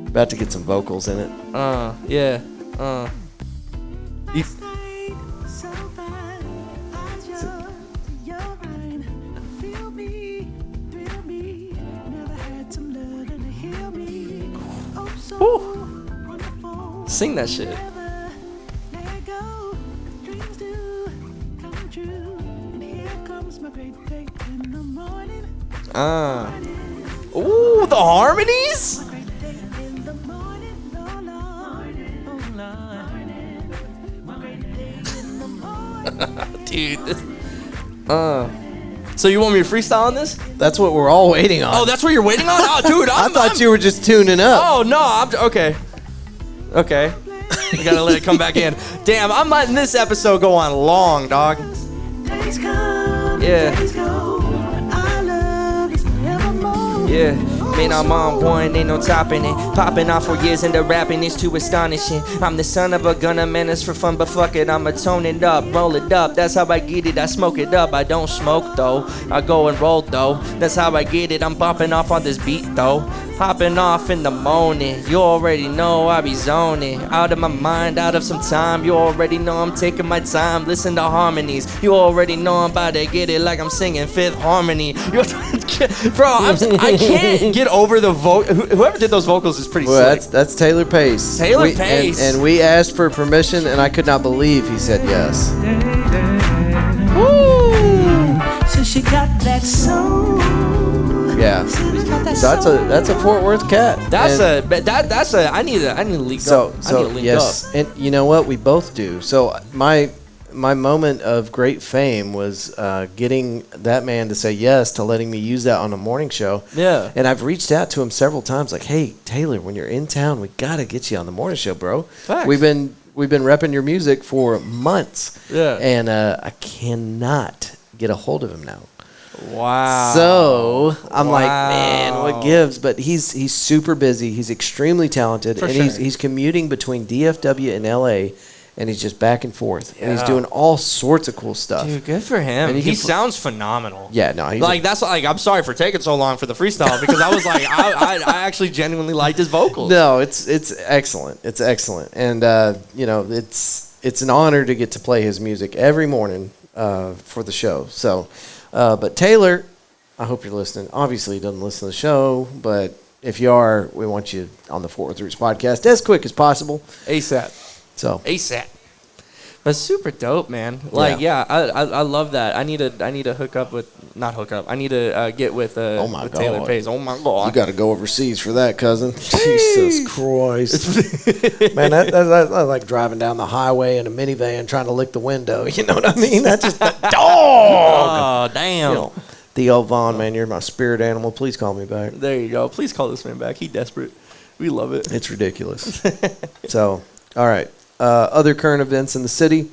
About to get some vocals in it. Yeah. You- Woo. Sing that shit. Ooh, the harmonies? Dude. So you want me to freestyle on this? That's what we're all waiting on. Oh, that's what you're waiting on? Oh, dude, I thought you were just tuning up. Oh, no, okay. Okay. We gotta let it come back in. Damn, I'm letting this episode go on long, dog. Yeah. Yeah, man, I'm on point, ain't no topping it. Popping off for years into rapping is too astonishing. I'm the son of a gunner, man, it's for fun, but fuck it, I'ma tone it up, roll it up. That's how I get it, I smoke it up. I don't smoke though, I go and roll though. That's how I get it, I'm bumping off on this beat though. Hopping off in the morning, you already know I be zoning. Out of my mind, out of some time, you already know I'm taking my time. Listen to harmonies, you already know I'm about to get it like I'm singing Fifth Harmony. Bro, I can't get over the whoever did those vocals is pretty Well, sick. that's Taylor Pace. Taylor Pace. And we asked for permission, and I could not believe he said yes. So she got that soul. Yeah. So that's a Fort Worth cat. That's And I need to link so up. I need to link yes, up. and you know what? We both do. So my moment of great fame was getting that man to say yes to letting me use that on a morning show. Yeah. And I've reached out to him several times, like, "Hey, Taylor, when you're in town, we gotta get you on the morning show, bro. Facts. We've been repping your music for months. Yeah. And I cannot get a hold of him now. Wow. So I'm like, Wow. man, what gives? But he's super busy. He's extremely talented, For and sure. he's commuting between DFW and LA, and he's just back and forth, and he's Yeah. doing all sorts of cool stuff. Dude, good for him. And He can sounds phenomenal. Yeah, no, he's Like that's like I'm sorry for taking so long for the freestyle because I was like I actually genuinely liked his vocals. no, it's excellent. It's excellent, and you know, it's an honor to get to play his music every morning for the show. So, but Taylor, I hope you're listening. Obviously, he doesn't listen to the show, but if you are, we want you on the Fort Worth Roots podcast as quick as possible. ASAP. So, ASAP. But super dope, man. Like, yeah, I love that. I need to hook up with not hook up. I need to get with my with Taylor God. Pace. Oh my god. you got to go overseas for that, cousin. Jesus Christ. Man, that's like driving down the highway in a minivan trying to lick the window. You know what I mean? That's just a dog. Oh damn. You know, Theo Vaughn, man, you're my spirit animal. Please call me back. There you go. Please call this man back. He desperate. We love it. It's ridiculous. So, all right. Other current events in the city.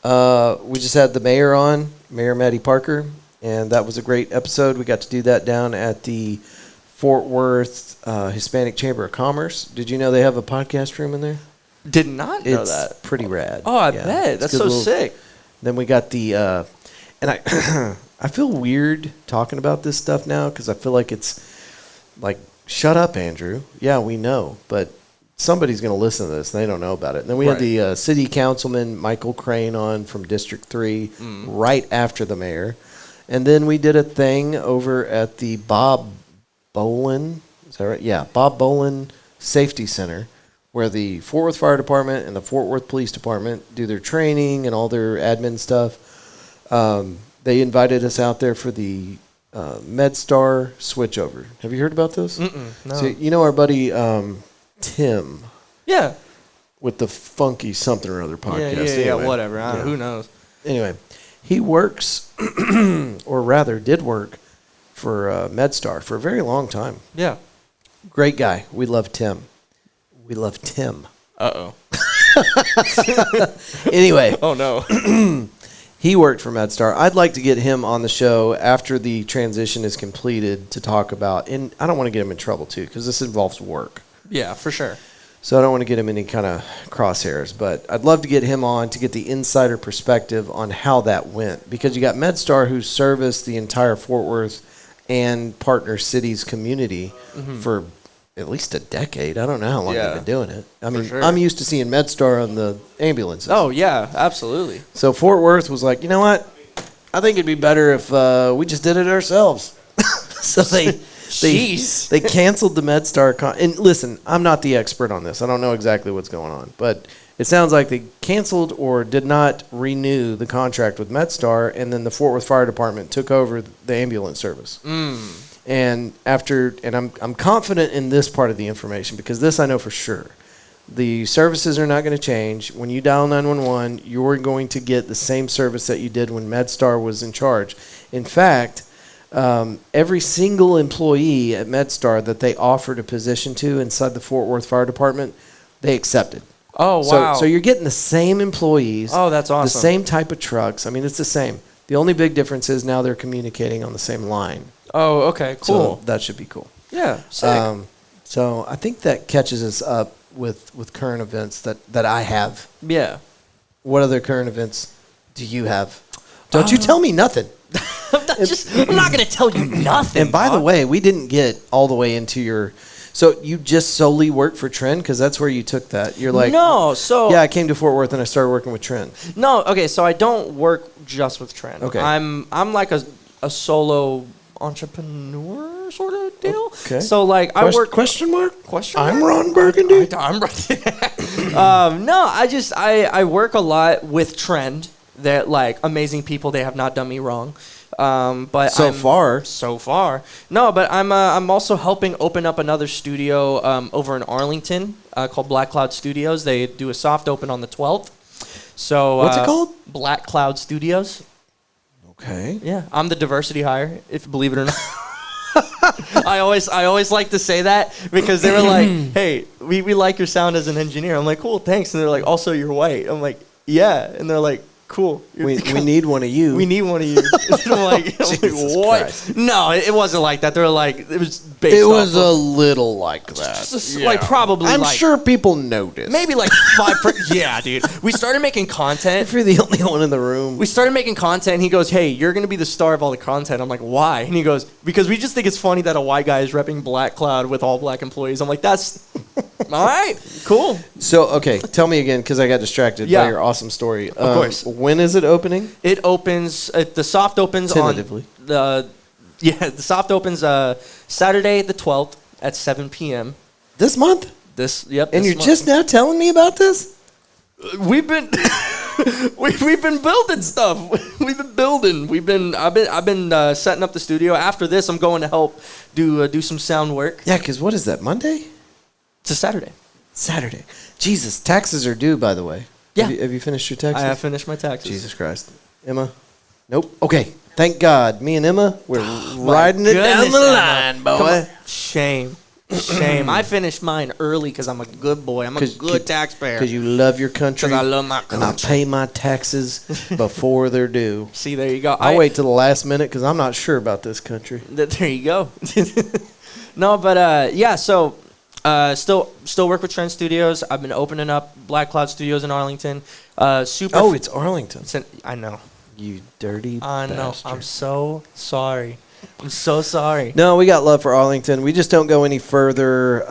We just had the mayor on, Mayor Maddie Parker, and that was a great episode. We got to do that down at the Fort Worth Hispanic Chamber of Commerce. Did you know they have a podcast room in there? Did not know It's that. pretty rad. Oh, I Yeah, bet. it's That's good so little- sick. Then we got the, and I, I feel weird talking about this stuff now because I feel like it's like, shut up, Andrew. Yeah, we know, but somebody's going to listen to this and they don't know about it. And then we had the city councilman Michael Crane on from District 3 right after the mayor. And then we did a thing over at the Bob Bolin, is that right? Yeah, Bob Bolin Safety Center, where the Fort Worth Fire Department and the Fort Worth Police Department do their training and all their admin stuff. They invited us out there for the MedStar switchover. Have you heard about this? No. So, you know our buddy Tim Yeah. with the Funky Something or Other podcast. Yeah, Anyway, whatever. yeah. Who knows? Anyway, he works, or rather did work, for MedStar for a very long time. Yeah. Great guy. We love Tim. We love Tim. Uh-oh. Anyway, Oh, no. he worked for MedStar. I'd like to get him on the show after the transition is completed to talk about, and I don't want to get him in trouble too, because this involves work. Yeah, for sure. So I don't want to get him any kind of crosshairs, but I'd love to get him on to get the insider perspective on how that went, because you got MedStar, who serviced the entire Fort Worth and partner cities community for at least a decade. I don't know how long they've been doing it. I mean, sure. I'm used to seeing MedStar on the ambulances. Oh, yeah, absolutely. So Fort Worth was like, you know what? I think it'd be better if we just did it ourselves. So Jeez. they canceled the MedStar and listen, I'm not the expert on this. I don't know exactly what's going on, but it sounds like they canceled or did not renew the contract with MedStar, and then the Fort Worth Fire Department took over the ambulance service. And I'm confident in this part of the information, because this I know for sure. The services are not going to change. When you dial 911, you're going to get the same service that you did when MedStar was in charge. In fact, every single employee at MedStar that they offered a position to inside the Fort Worth Fire Department, they accepted. Oh, wow. So you're getting the same employees. Oh, that's awesome. The same type of trucks. I mean, it's the same. The only big difference is now they're communicating on the same line. Oh, okay, cool. So that should be cool. Yeah, sick. So I think that catches us up with current events that I have. Yeah. What other current events do you have? Don't you tell me nothing. I'm not going to tell you nothing. And by the way, we didn't get all the way into your... So you just solely work for Trend? Because that's where you took that. You're like... No, so... Yeah, I came to Fort Worth and I started working with Trend. No, okay, so I don't work just with Trend. Okay. I'm like a solo entrepreneur. engineer sort of deal. Okay. So like I work question mark. I'm Ron Burgundy. I'm no, I work a lot with Trend. They're like amazing people. They have not done me wrong. But So far. No, but I'm also helping open up another studio over in Arlington called Black Cloud Studios. They do a soft open on the 12th. So What's it called? Black Cloud Studios. Okay. Yeah, I'm the diversity hire, if believe it or not. I always like to say that because they were like, "Hey, we like your sound as an engineer." I'm like, "Cool, thanks." And they're like, "Also, you're white." I'm like, "Yeah," and they're like, "Cool. We need one of you. We need one of you." I'm like, what? Christ. No, it wasn't like that. They were like, it was based. It off was of a little like that. just like probably. I'm like, sure people noticed. maybe like 5%. Yeah, dude. We started making content. If you're the only one in the room. We started making content, and he goes, "Hey, you're gonna be the star of all the content." I'm like, "Why?" And he goes, "Because we just think it's funny that a white guy is repping Black Cloud with all black employees." I'm like, "That's all right, cool." So, okay, tell me again, because I got distracted by Yeah. your awesome story. Of course. When is it opening? It opens. The soft opens Tentatively. on the. Yeah, the soft opens Saturday the 12th at 7 p.m. This month? Yep. And this you're month. just now telling me about this? We've been we've been building stuff. We've been building. I've been setting up the studio. After this, I'm going to help do some sound work. Yeah, because what is that, Monday? It's a Saturday. Saturday. Jesus, taxes are due, by the way. Yeah. Have you finished your taxes? I have finished my taxes. Jesus Christ. Emma? Nope. Okay. Thank God. Me and Emma, we're riding it down the line, boy. Shame. I finished mine early because I'm a good boy. I'm a good taxpayer. Because you love your country. Because I love my country. And I pay my taxes before they're due. See, there you go. I'll wait till the last minute because I'm not sure about this country. There you go. No, but yeah, so still work with Trend Studios. I've been opening up Black Cloud Studios in Arlington. It's Arlington. I know. You dirty I know. bastard. I'm so sorry. I'm so sorry. No, we got love for Arlington. We just don't go any further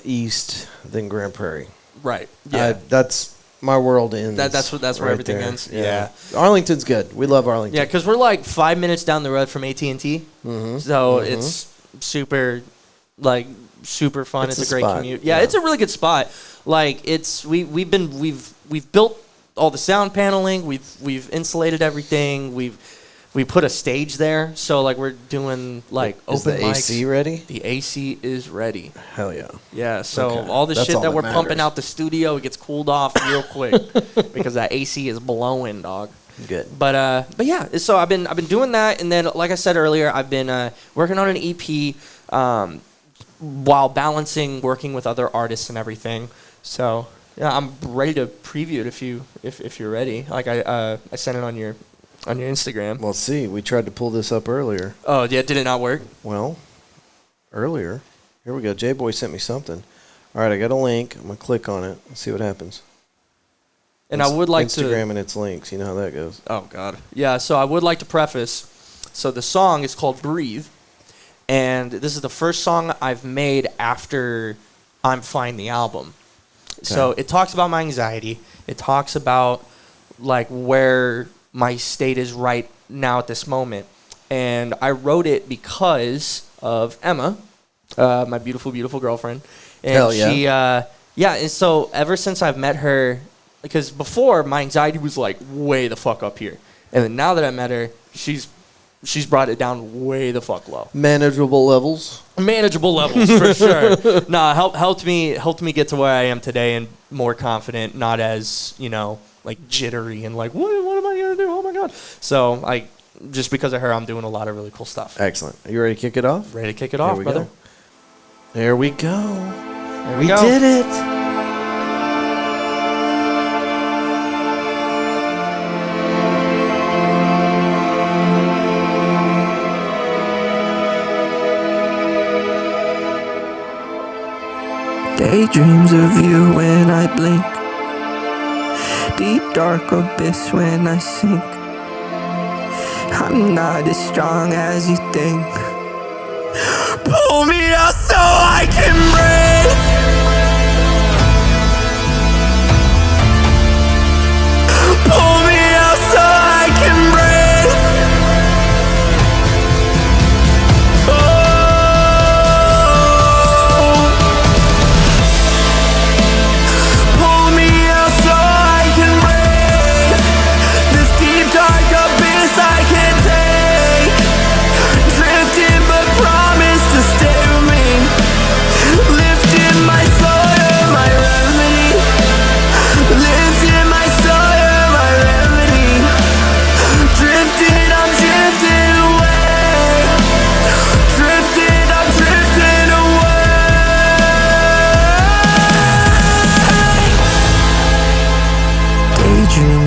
east than Grand Prairie. Right. Yeah. That's my world ends. That's where everything there. ends. Yeah. Arlington's good. We love Arlington. Yeah, because we're like 5 minutes down the road from AT&T. So it's super fun. It's a great spot. commute. Yeah, it's a really good spot. Like we've built all the sound paneling. We've insulated everything. We put a stage there. So like we're doing like Is open the mics. AC ready? The AC is ready. Hell yeah. Yeah, so Okay. all the That's shit all that that we're pumping matters. out the studio, it gets cooled off real quick because that AC is blowing, dog. Good. But yeah, so I've been doing that, and then like I said earlier, I've been working on an EP while balancing working with other artists and everything. So yeah, I'm ready to preview it if you're ready. Like I sent it on your Instagram. Well, see, we tried to pull this up earlier. Oh yeah, did it not work? Well, earlier. Here we go. JAEBOY sent me something. All right, I got a link. I'm going to click on it and see what happens. And I would like Instagram and its links. You know how that goes. Oh, God. Yeah, so I would like to preface. So the song is called Breathe. And this is the first song I've made after I'm Fine, the album. So it talks about my anxiety. It talks about, like, where my state is right now at this moment. And I wrote it because of Emma, my beautiful, beautiful girlfriend. And Hell yeah. And so ever since I've met her, because before my anxiety was like way the fuck up here, and then now that I met her, she's brought it down way the fuck low. Manageable levels. Manageable levels for sure. Nah, helped me get to where I am today and more confident, not as like jittery and like what am I gonna do? Oh my god! So like just because of her, I'm doing a lot of really cool stuff. Excellent. Are you ready to kick it off? Ready to kick it off, brother? Go. There we go. There We go. did it. Daydreams of you when I blink. Deep dark abyss when I sink. I'm not as strong as you think. Pull me out so I can breathe. Pull me out so I can breathe. Oh.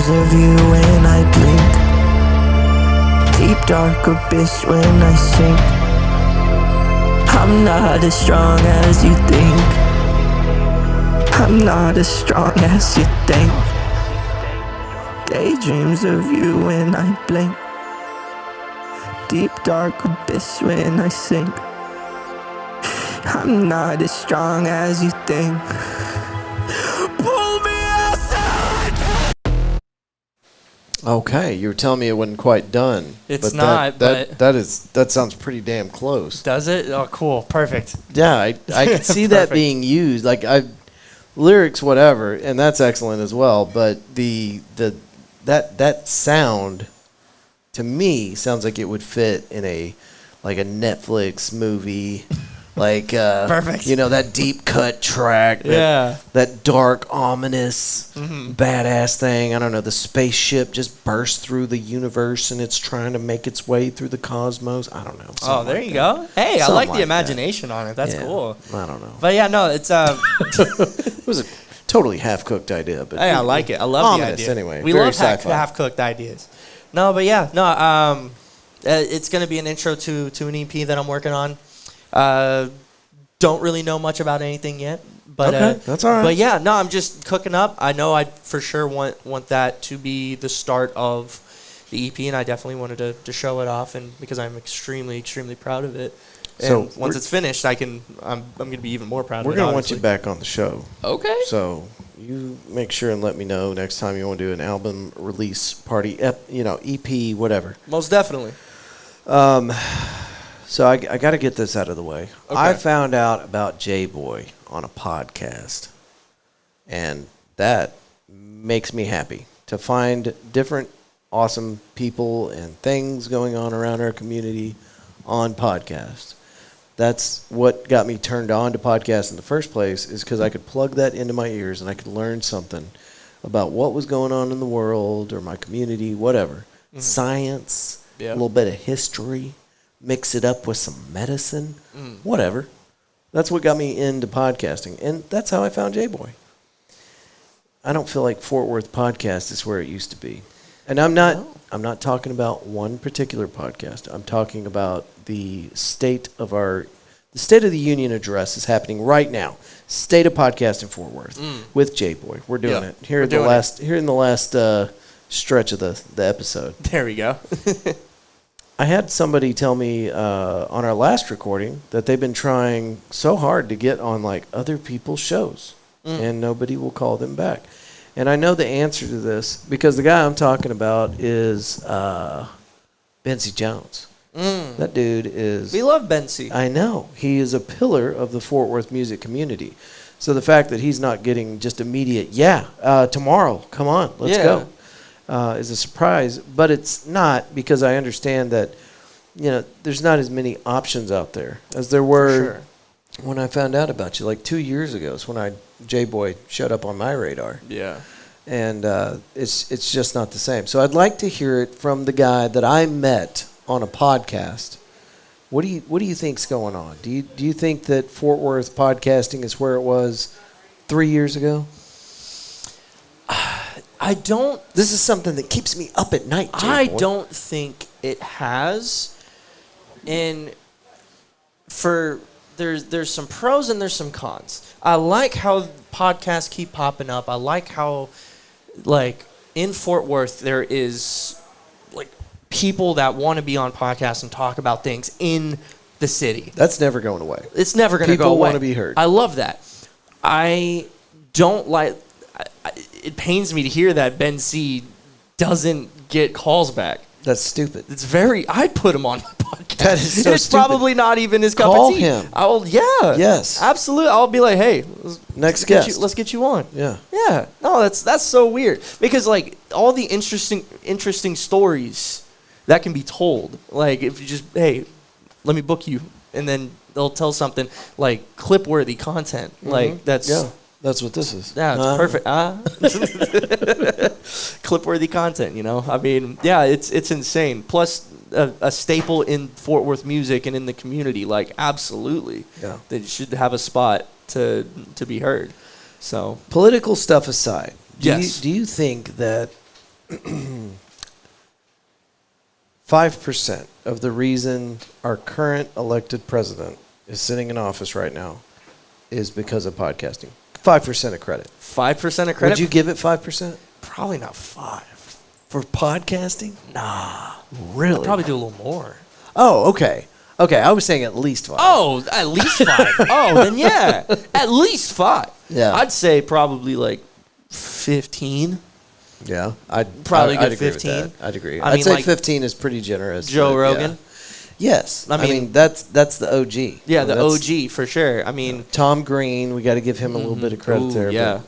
of you when I blink. Deep dark abyss when I sink. I'm not as strong as you think. I'm not as strong as you think. Daydreams of you when I blink. Deep dark abyss when I sink. I'm not as strong as you think. Pull me outside. Okay, you were telling me it wasn't quite done. It's but not, that sounds pretty damn close. Does it? Oh, cool. Perfect. Yeah, I could see that Perfect. being used. Like lyrics, whatever, and that's excellent as well. But that sound to me sounds like it would fit in a Netflix movie. Like Perfect. You know, that deep cut track, that dark, ominous, badass thing. I don't know. The spaceship just burst through the universe and it's trying to make its way through the cosmos. I don't know. Oh, there you go. Hey, I Something like the like imagination on it. That's Yeah, cool. I don't know. But yeah, no, it's It was a totally half cooked idea, but hey, I like it. I love the ominous idea. anyway. We Very love sci-fi. half-cooked ideas. No, but yeah, no. It's gonna be an intro to an EP that I'm working on. Don't really know much about anything yet, but Okay, that's all right. But yeah, no, I'm just cooking up. I know I for sure want that to be the start of the EP, and I definitely wanted to show it off, and because I'm extremely proud of it. So And once it's finished, I'm gonna be even more proud We're of it. gonna want you obviously. back on the show. Okay. So you make sure and let me know next time you want to do an album release party, EP, whatever. Most definitely. So I got to get this out of the way. Okay. I found out about JAEBOY on a podcast, and that makes me happy to find different awesome people and things going on around our community on podcasts. That's what got me turned on to podcasts in the first place, is because I could plug that into my ears and I could learn something about what was going on in the world or my community, whatever. Science, Yeah. a little bit of history, mix it up with some medicine, whatever. That's what got me into podcasting, and that's how I found JAEBOY. I don't feel like Fort Worth podcast is where it used to be. And I'm not talking about one particular podcast. I'm talking about the State of the Union address is happening right now. State of Podcast in Fort Worth with JAEBOY. We're doing it here in the last stretch of the episode. There we go. I had somebody tell me on our last recording that they've been trying so hard to get on like other people's shows, and nobody will call them back. And I know the answer to this because the guy I'm talking about is Benzie Jones. That dude is... We love Benzie. I know. He is a pillar of the Fort Worth music community. So the fact that he's not getting just immediate, tomorrow, come on, let's go, is a surprise. But it's not, because I understand that, there's not as many options out there as there were when I found out about you. Like 2 years ago is when JAEBOY showed up on my radar. Yeah. And it's just not the same. So I'd like to hear it from the guy that I met on a podcast. What do you think's going on? Do you think that Fort Worth podcasting is where it was 3 years ago? I don't. This is something that keeps me up at night, JAEBOY. I don't think it has. And there's some pros and there's some cons. I like how podcasts keep popping up. I like how, like, in Fort Worth there is like people that want to be on podcasts and talk about things in the city. That's never going away. It's never going to go away. People want to be heard. I love that. I don't like... it pains me to hear that Ben C doesn't get calls back. That's stupid. It's very... I'd put him on my podcast. That is so it's stupid. Probably not even his cup Call of tea. him. Yes. Absolutely. I'll be like, hey, Next guest. let's get you on. Yeah. Yeah. No, that's so weird. Because, like, all the interesting stories that can be told. Like, if you just, hey, let me book you. And then they'll tell something like clip-worthy content. Like, that's... Yeah. That's what this is. Yeah, it's perfect. Clip-worthy content, I mean, yeah, it's insane. Plus, a staple in Fort Worth music and in the community, like, absolutely. Yeah. They should have a spot to be heard. So Political stuff aside, Yes. do you think that 5% of the reason our current elected president is sitting in office right now is because of podcasting. 5% of credit. 5% of credit? Would you give it 5%? Probably not 5. For podcasting? Nah. Really? I'd probably do a little more. Oh, okay. Okay, I was saying at least 5. Oh, at least 5. Oh, then yeah. At least 5. Yeah. I'd say probably like 15. Yeah. I'd Probably I'd good agree with 15. that. I'd agree. I I'd mean, say like 15 is pretty generous. Joe but Rogan? yeah. Yes. I I mean, mean, that's the OG. Yeah, the That's- OG for sure. I mean, Tom Green, we got to give him a little bit of credit ooh, there. yeah.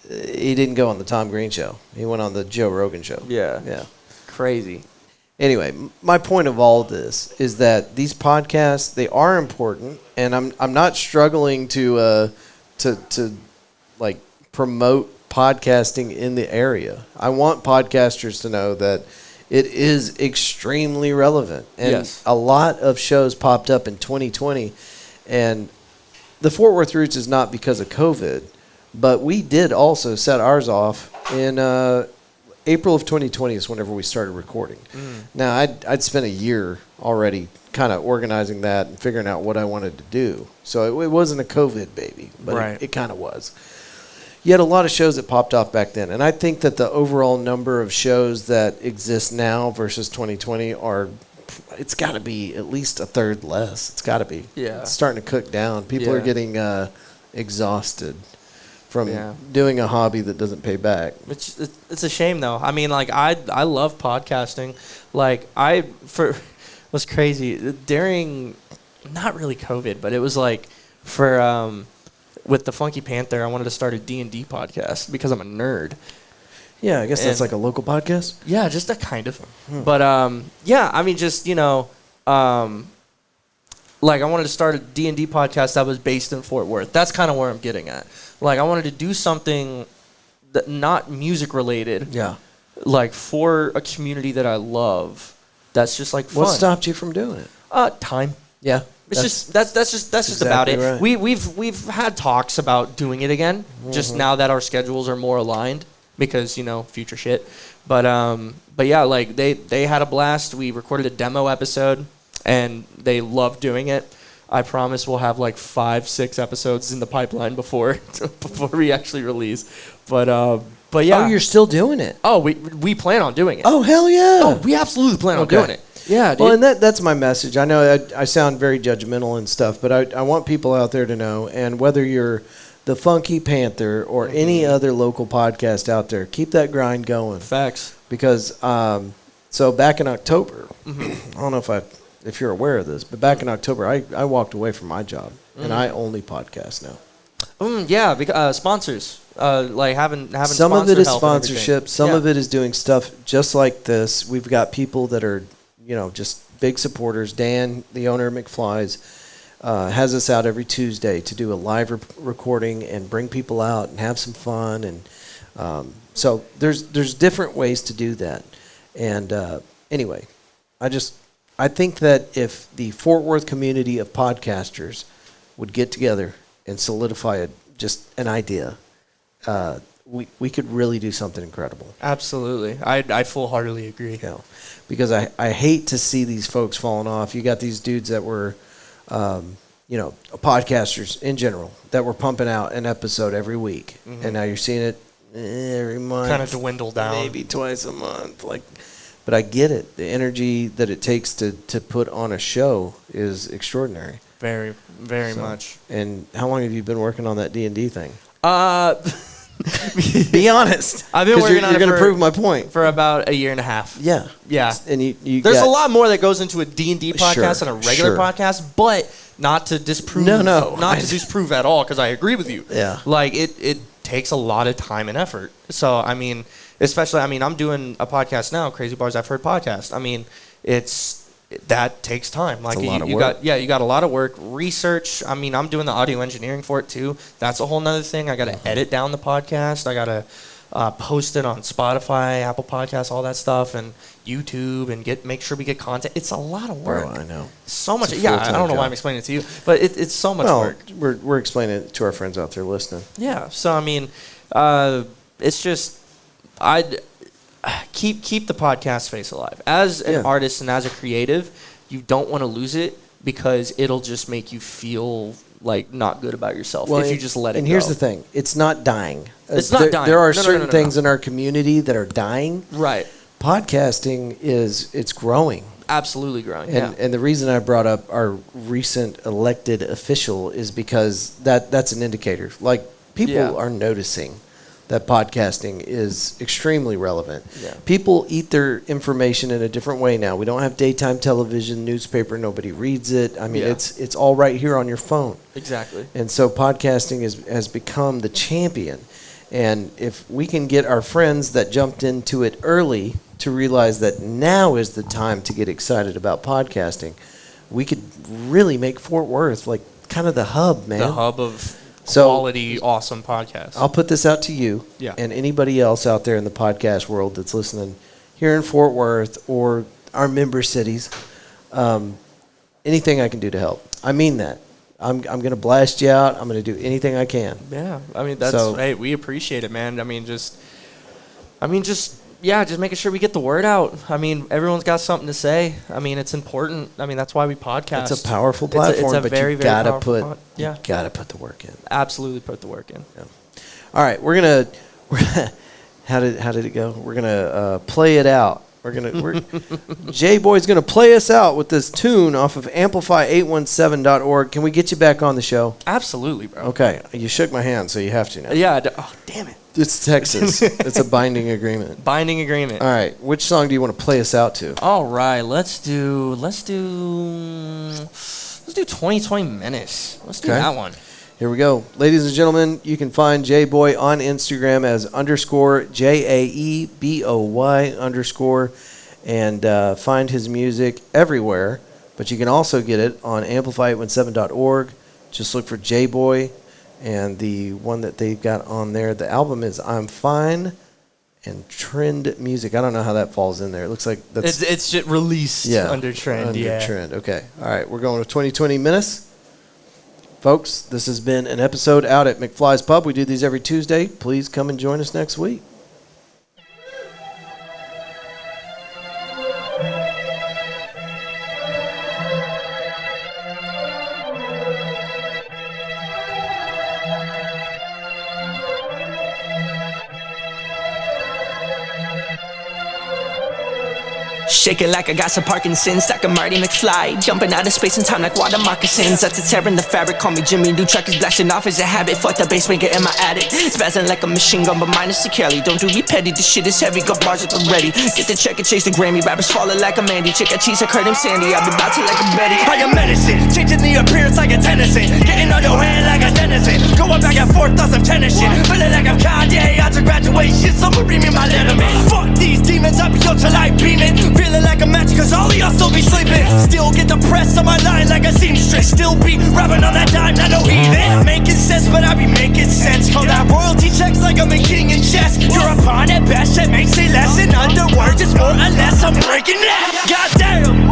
But he didn't go on the Tom Green show. He went on the Joe Rogan show. Yeah. Yeah. Crazy. Anyway, my point of all this is that these podcasts, they are important, and I'm not struggling to like promote podcasting in the area. I want podcasters to know that it is extremely relevant. And Yes. a lot of shows popped up in 2020, and the Fort Worth Roots is not because of COVID, but we did also set ours off in April of 2020 is whenever we started recording. Now, I'd spent a year already kind of organizing that and figuring out what I wanted to do. So it wasn't a COVID baby, but Right. it kind of was. You had a lot of shows that popped off back then. And I think that the overall number of shows that exist now versus 2020 it's got to be at least a third less. It's got to be. Yeah. It's starting to cook down. People are Yeah. getting exhausted from Yeah. doing a hobby that doesn't pay back. It's a shame though. I mean, like I love podcasting. Like what's crazy during not really COVID, but it was like for with the Funky Panther, I wanted to start a D&D podcast because I'm a nerd. Yeah, I guess that's And- like a local podcast. Yeah, just a kind of. But yeah, I mean, just like I wanted to start a D&D podcast that was based in Fort Worth. That's kind of where I'm getting at. Like I wanted to do something that not music related. Yeah. Like for a community that I love. That's just like fun. What stopped you from doing it? Time. Yeah. It's just that's just about exactly it. right. We've had talks about doing it again. Just now that our schedules are more aligned because future shit. But yeah, like they had a blast. We recorded a demo episode and they loved doing it. I promise we'll have like 5-6 episodes in the pipeline before we actually release. But yeah. Oh, you're still doing it. Oh, we plan on doing it. Oh, hell yeah. Oh, we absolutely plan on Okay. doing it. Yeah, dude. Well, and that's my message. I know I sound very judgmental and stuff, but I want people out there to know, and whether you're the Funky Panther or any other local podcast out there, keep that grind going. Facts. Because so back in October, I don't know if you're aware of this, but back in October, I walked away from my job, and I only podcast now. Yeah, because sponsors, like having Some of it sponsor is help and everything. sponsorship. Some Yeah. of it is doing stuff just like this. We've got people that are, just big supporters. Dan, the owner of McFly's, has us out every Tuesday to do a live recording and bring people out and have some fun. And so there's different ways to do that. And anyway, I think that if the Fort Worth community of podcasters would get together and solidify just an idea, we could really do something incredible. Absolutely. I full-heartedly agree. Because I hate to see these folks falling off. You got these dudes that were, podcasters in general that were pumping out an episode every week, and now you're seeing it every month, Kind of dwindle down. maybe twice a month. But I get it. The energy that it takes to put on a show is extraordinary. Very, very much. And how long have you been working on that D&D thing? Be honest. I've been working on you're it going to prove my point. for about a year and a half. Yeah. Yeah. And you There's got, a lot more that goes into a D&D podcast Sure, than a regular sure. podcast, but not to disprove. No. Not to disprove at all, because I agree with you. Yeah. Like it takes a lot of time and effort. So I mean, especially I'm doing a podcast now, Crazy Bars I've Heard podcast. I mean, that takes time. Like a lot of you work. got a lot of work, research. I mean, I'm doing the audio engineering for it too. That's a whole nother thing. I got to edit down the podcast. I got to post it on Spotify, Apple Podcasts, all that stuff, and YouTube, and make sure we get content. It's a lot of work. Bro, I know. So much. It's a Yeah, I full-time don't know why job. I'm explaining it to you, but it's so much work. We're explaining it to our friends out there listening. Yeah. So I mean, it's just keep the podcast space alive. As an artist and as a creative, you don't want to lose it because it'll just make you feel like not good about yourself if you just let it go. And here's the thing. It's not dying. It's not dying. There are certain things in our community that are dying. Right. Podcasting it's growing. Absolutely growing. And the reason I brought up our recent elected official is because that's an indicator. Like, people are noticing that podcasting is extremely relevant. Yeah. People eat their information in a different way now. We don't have daytime television, newspaper, nobody reads it. I mean, it's all right here on your phone. Exactly. And so podcasting has become the champion. And if we can get our friends that jumped into it early to realize that now is the time to get excited about podcasting, we could really make Fort Worth like kind of the hub, man. The hub of quality, awesome podcasts. I'll put this out to you and anybody else out there in the podcast world that's listening here in Fort Worth or our member cities. Anything I can do to help. I mean that. I'm going to blast you out. I'm going to do anything I can. Yeah. I mean, hey, we appreciate it, man. Just making sure we get the word out. I mean, everyone's got something to say. I mean, it's important. I mean, that's why we podcast. It's a powerful platform, but you gotta put the work in. Absolutely put the work in. Yeah. All right, we're gonna how did it go? We're gonna play it out. JAEBOY's gonna play us out with this tune off of amplify817.org. Can we get you back on the show? Absolutely, bro. Okay, you shook my hand, so you have to now. Yeah. Oh, damn it. It's Texas. It's a binding agreement. Binding agreement. All right. Which song do you want to play us out to? All right. Let's do 20 minutes. Let's do that one. Here we go. Ladies and gentlemen, you can find JAEBOY on Instagram as _JAEBOY_ and find his music everywhere. But you can also get it on amplify817.org. Just look for JAEBOY. And the one that they've got on there, the album is I'm Fine and Trend Music. I don't know how that falls in there. It looks like that's... It's just released under Trend, under Trend, okay. All right, we're going to 20 minutes. Folks, this has been an episode out at McFly's Pub. We do these every Tuesday. Please come and join us next week. Shaking like I got some Parkinson's, like a Marty McFly. Jumping out of space and time like water moccasins. That's a tear in the fabric, call me Jimmy. New truck is blasting off as a habit. Fuck the bass maker in my attic. Spazzing like a machine gun, but minus the Kelly. Don't do me petty, this shit is heavy, got bars at the ready. Get the check and chase the Grammy. Rappers falling like a Mandy. Chick a cheese, I heard him Sandy. I've been bouncing like a Betty. I am medicine, changing the appearance like a Tennyson. Getting on your hand like a denizen. Going back and forth on some tennis shit. Feeling like I'm Kanye after graduation. Someone read me my letterman. Fuck these demons, I be ultralight beaming. Feeling like a match, cause all of y'all still be sleeping. Still get the press on my line like a seamstress. Still be rapping on that dime, not no heathen. Making sense, but I be making sense. Call that royalty checks like I'm a king in chess. You're a pawn at best, that makes it less. In other words, it's more or less, I'm breaking that. Goddamn!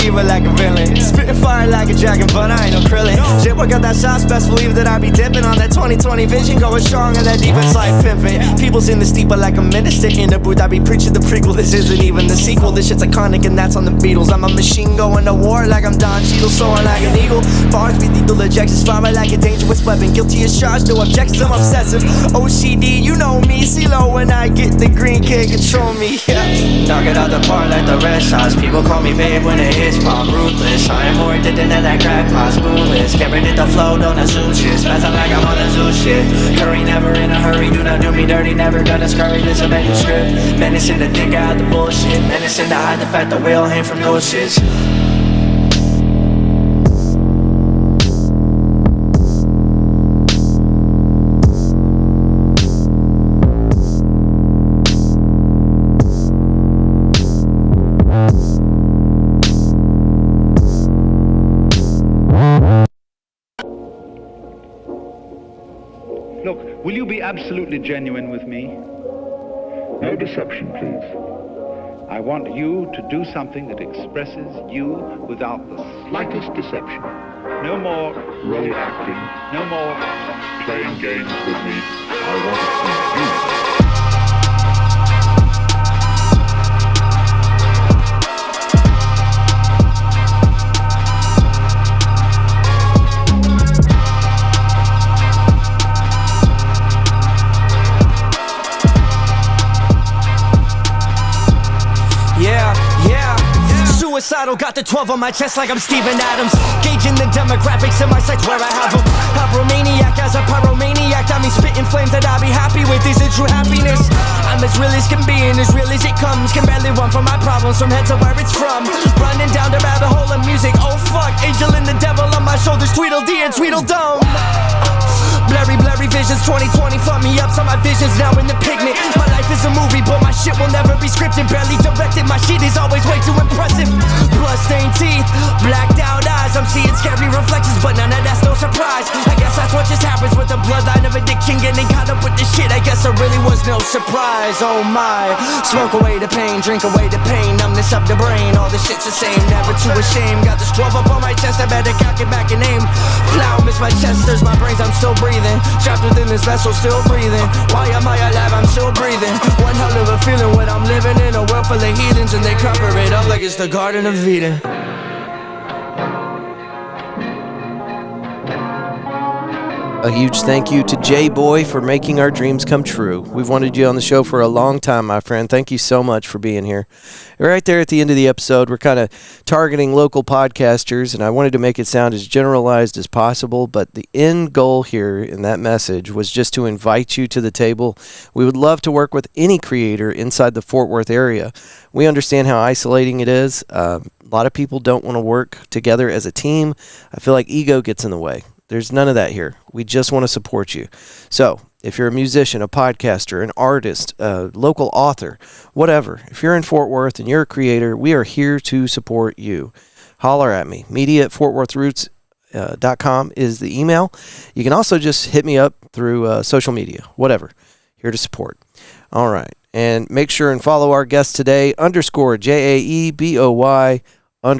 Evil like a villain, spitting fire like a dragon, but I ain't no Krillin. Shit, work out that sauce, best believe that I be dipping on that 2020 vision, going strong on that defense like pimpin'. People's in the steeple like a minister in the booth. I be preaching the prequel, this isn't even the sequel. This shit's iconic and that's on the Beatles. I'm a machine going to war like I'm Don Cheadle, soaring like an eagle. Bars be lethal ejections, firing like a dangerous weapon. Guilty as charged, no objections, I'm obsessive. OCD, you know me, CeeLo when I get the green, can't control me. Yeah. Knock it out the park like the Red Sox. People call me babe when it hits pop, ruthless. I am more addicted than that crack pot, spoonless. Can't predict the flow, don't assume shit. Spazzing like I'm on the zoo shit. Curry never in a hurry, do not do me dirty. Never gonna scurry, this a manuscript. Menacing to think out the bullshit. Menacing to hide the fact that we all hang from those shits. Look, will you be absolutely genuine with me? No deception, please. I want you to do something that expresses you without the Slightest deception. No more Role acting. No more Playing games with me. I want to see you. battle. Got the 12 on my chest like I'm Steven Adams. Gauging the demographics in my sights where I have them. Pyromaniac as a pyromaniac. I mean spitting flames that I'll be happy with. Is it true happiness? I'm as real as can be and as real as it comes. Can barely run from my problems from head to where it's from. Running down the rabbit hole of music. Oh fuck, angel and the devil on my shoulders. Tweedledee and Tweedledum. Blurry visions, 2020 fucked me up, so my vision's now in the pigment. My life is a movie, but my shit will never be scripted. Barely directed, my shit is always way too impressive. Bloodstained teeth, blacked out eyes. I'm seeing scary reflections, but none of that's no surprise. I guess that's what just happens with the bloodline of addiction. Getting caught up with this shit, I guess there really was no surprise. Oh my, smoke away the pain, drink away the pain. Numbness up the brain, all this shit's the same. Never too ashamed, got this 12 up on my chest. I better cock it back and aim. Plow, miss my chest, there's my brains, I'm still breathing. Trapped within this vessel, still breathing. Why am I alive? I'm still breathing. One hell of a feeling when I'm living in a world full of heathens and they cover it up like it's the Garden of Eden. A huge thank you to JAEBOY for making our dreams come true. We've wanted you on the show for a long time, my friend. Thank you so much for being here. Right there at the end of the episode, we're kind of targeting local podcasters, and I wanted to make it sound as generalized as possible, but the end goal here in that message was just to invite you to the table. We would love to work with any creator inside the Fort Worth area. We understand how isolating it is. A lot of people don't want to work together as a team. I feel like ego gets in the way. There's none of that here. We just want to support you. So if you're a musician, a podcaster, an artist, a local author, whatever, if you're in Fort Worth and you're a creator, we are here to support you. Holler at me. media@fortworthroots.com is the email. You can also just hit me up through social media, whatever. Here to support. All right. And make sure and follow our guest today, _JAEBOY_ on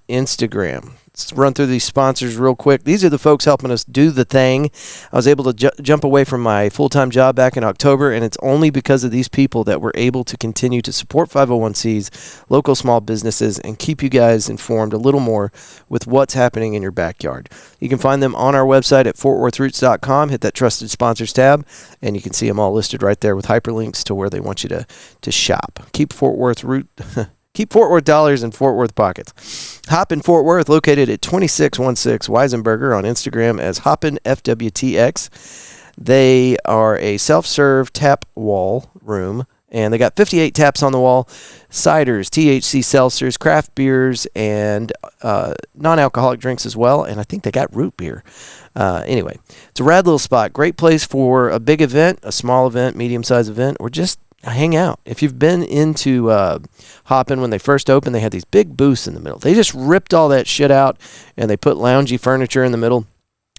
Instagram. Let's run through these sponsors real quick. These are the folks helping us do the thing. I was able to jump away from my full-time job back in October, and it's only because of these people that we're able to continue to support 501c, local small businesses, and keep you guys informed a little more with what's happening in your backyard. You can find them on our website at fortworthroots.com. Hit that Trusted Sponsors tab, and you can see them all listed right there with hyperlinks to where they want you to shop. Keep Fort Worth dollars in Fort Worth pockets. Hoppin Fort Worth, located at 2616 Weisenberger, on Instagram as Hoppin FWTX. They are a self-serve tap wall room, and they got 58 taps on the wall, ciders, THC seltzers, craft beers, and non-alcoholic drinks as well, and I think they got root beer. Anyway, it's a rad little spot. Great place for a big event, a small event, medium-sized event, or just hang out. If you've been into Hoppin, when they first opened, they had these big booths in the middle. They just ripped all that shit out, and they put loungy furniture in the middle.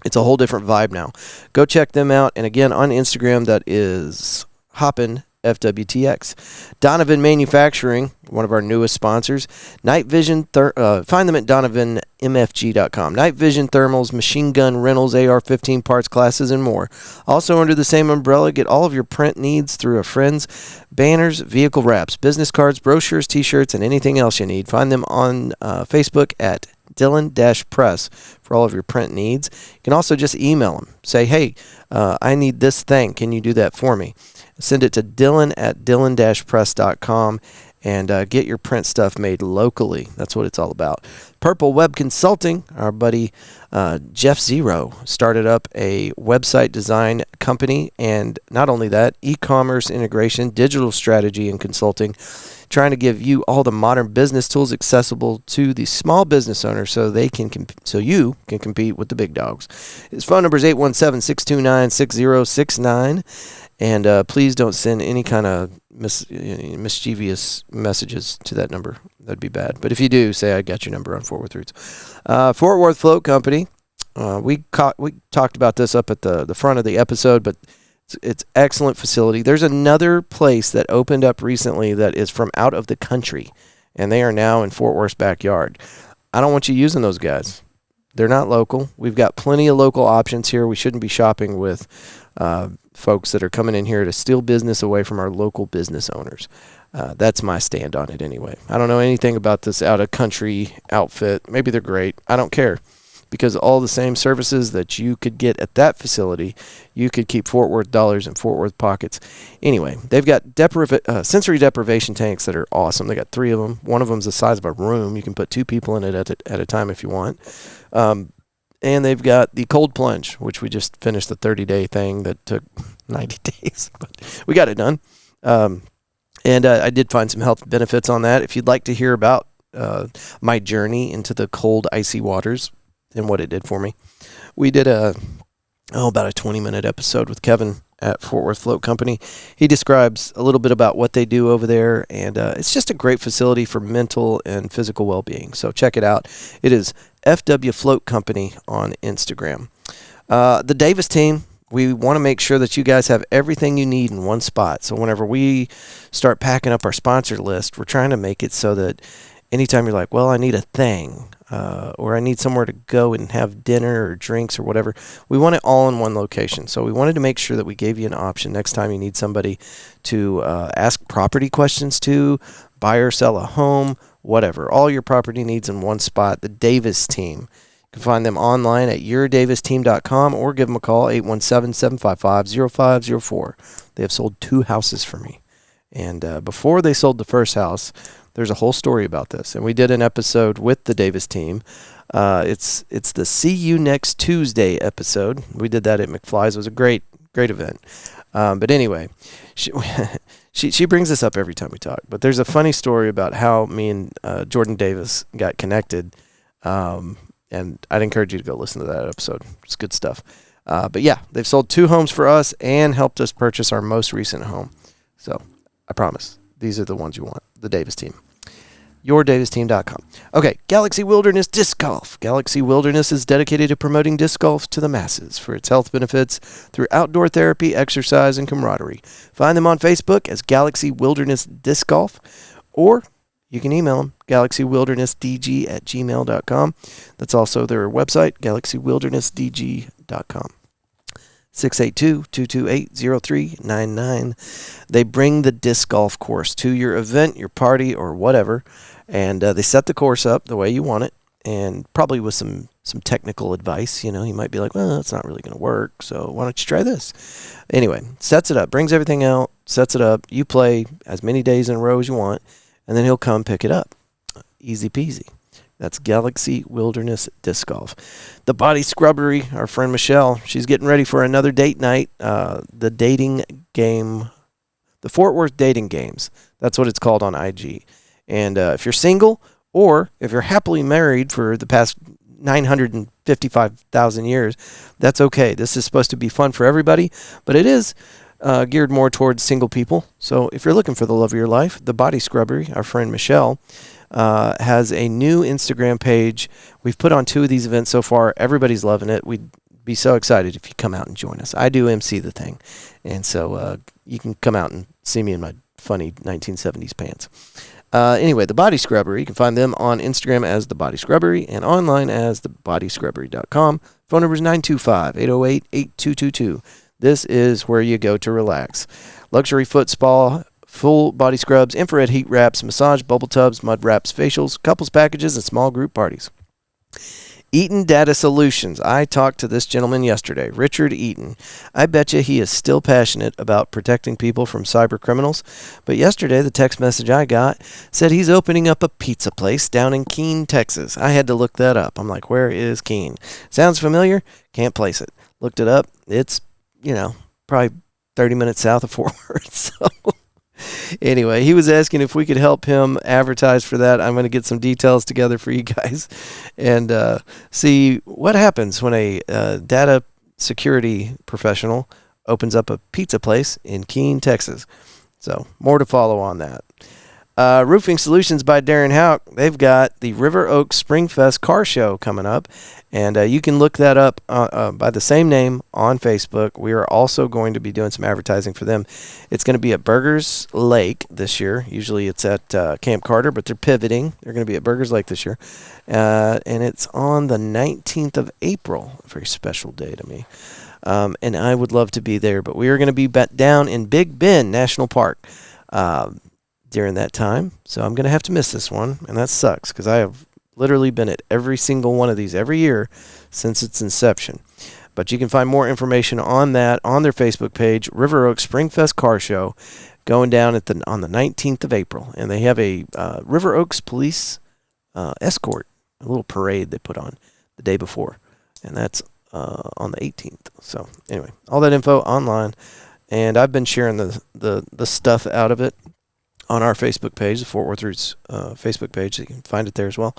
It's a whole different vibe now. Go check them out. And again, on Instagram, that is Hoppin FWTX. Donovan Manufacturing, one of our newest sponsors. Night Vision, find them at donovanmfg.com. Night Vision thermals, machine gun rentals, AR-15 parts, classes, and more. Also under the same umbrella, get all of your print needs through a friend's banners, vehicle wraps, business cards, brochures, t-shirts, and anything else you need. Find them on Facebook at Dylan-Press for all of your print needs. You can also just email them. Say, hey, I need this thing. Can you do that for me? Send it to Dylan@Dylan-Press.com and get your print stuff made locally. That's what it's all about. Purple Web Consulting, our buddy Jeff Zero started up a website design company, and not only that, e-commerce integration, digital strategy, and consulting, trying to give you all the modern business tools accessible to the small business owners so they can so you can compete with the big dogs. His phone number is 817-629-6069. And please don't send any kind of mischievous messages to that number. That'd be bad. But if you do, say I got your number on Fort Worth Roots. Fort Worth Float Company. We talked about this up at the front of the episode, but it's excellent facility. There's another place that opened up recently that is from out of the country, and they are now in Fort Worth's backyard. I don't want you using those guys. They're not local. We've got plenty of local options here. We shouldn't be shopping with folks that are coming in here to steal business away from our local business owners. That's my stand on it anyway. I don't know anything about this out-of-country outfit. Maybe they're great. I don't care. because all the same services that you could get at that facility, you could keep Fort Worth dollars in Fort Worth pockets. Anyway, they've got sensory deprivation tanks that are awesome. They got 3 of them. One of them's the size of a room. You can put 2 people in it at a time if you want. And they've got the cold plunge, which we just finished the 30-day thing that took 90 days. But we got it done. And I did find some health benefits on that. If you'd like to hear about my journey into the cold, icy waters and what it did for me, we did about a 20-minute episode with Kevin at Fort Worth Float Company. He describes a little bit about what they do over there, and it's just a great facility for mental and physical well-being. So check it out. It is FW Float Company on Instagram. The Davis team, we want to make sure that you guys have everything you need in one spot. So whenever we start packing up our sponsor list, we're trying to make it so that anytime you're like, well, I need a thing, or I need somewhere to go and have dinner or drinks or whatever, we want it all in one location. So we wanted to make sure that we gave you an option next time you need somebody to ask property questions to, buy or sell a home, whatever. All your property needs in one spot. The Davis team. You can find them online at yourdavisteam.com or give them a call, 817-755-0504. They have sold 2 houses for me. And before they sold the first house, there's a whole story about this. And we did an episode with the Davis team. It's the See You Next Tuesday episode. We did that at McFly's. It was a great event. But anyway, she brings this up every time we talk. But there's a funny story about how me and Jordan Davis got connected. And I'd encourage you to go listen to that episode. It's good stuff. But yeah, they've sold 2 homes for us and helped us purchase our most recent home. So I promise these are the ones you want. The Davis team. yourdavisteam.com. Okay, Galaxy Wilderness Disc Golf. Galaxy Wilderness is dedicated to promoting disc golf to the masses for its health benefits through outdoor therapy, exercise, and camaraderie. Find them on Facebook as Galaxy Wilderness Disc Golf, or you can email them, galaxywildernessdg@gmail.com. That's also their website, galaxywildernessdg.com. 682-228-0399. They bring the disc golf course to your event, your party, or whatever, and they set the course up the way you want it, and probably with some technical advice. You know, you might be like, well, that's not really going to work, so why don't you try this? Anyway, sets it up, brings everything out, sets it up. You play as many days in a row as you want, and then he'll come pick it up. Easy peasy. That's Galaxy Wilderness Disc Golf. The Body Scrubbery, our friend Michelle, she's getting ready for another date night. The dating game, the Fort Worth Dating Games. That's what it's called on IG. And if you're single, or if you're happily married for the past 955,000 years, that's okay. This is supposed to be fun for everybody, but it is geared more towards single people. So if you're looking for the love of your life, the Body Scrubbery, our friend Michelle, has a new Instagram page. We've put on 2 of these events so far. Everybody's loving it. We'd be so excited if you come out and join us. I do MC the thing. And so you can come out and see me in my funny 1970s pants. Anyway, the Body Scrubbery, you can find them on Instagram as the Body Scrubbery and online as thebodyscrubbery.com. Phone number is 925-808-8222. This is where you go to relax. Luxury foot spa, full body scrubs, infrared heat wraps, massage bubble tubs, mud wraps, facials, couples packages, and small group parties. Eaton Data Solutions. I talked to this gentleman yesterday, Richard Eaton. I bet you he is still passionate about protecting people from cyber criminals. But yesterday, the text message I got said he's opening up a pizza place down in Keene, Texas. I had to look that up. I'm like, where is Keene? Sounds familiar? Can't place it. Looked it up. It's, probably 30 minutes south of Fort Worth. So anyway, he was asking if we could help him advertise for that. I'm going to get some details together for you guys and see what happens when a data security professional opens up a pizza place in Keene, Texas. So more to follow on that. Roofing Solutions by Darren Houck. They've got the River Oaks Springfest car show coming up, and you can look that up by the same name on Facebook. We are also going to be doing some advertising for them. It's going to be at Burgers Lake this year. Usually it's at Camp Carter, but they're pivoting. They're going to be at Burgers Lake this year, and it's on the 19th of April. A very special day to me, and I would love to be there, but we are going to be down in Big Bend National Park during that time, so I'm going to have to miss this one, and that sucks because I have literally been at every single one of these every year since its inception. But you can find more information on that on their Facebook page, River Oaks Springfest Car Show, going down on the 19th of April. And they have a River Oaks police escort, a little parade they put on the day before. And that's on the 18th. So anyway, all that info online. And I've been sharing the stuff out of it on our Facebook page, the Fort Worth Roots Facebook page. So you can find it there as well.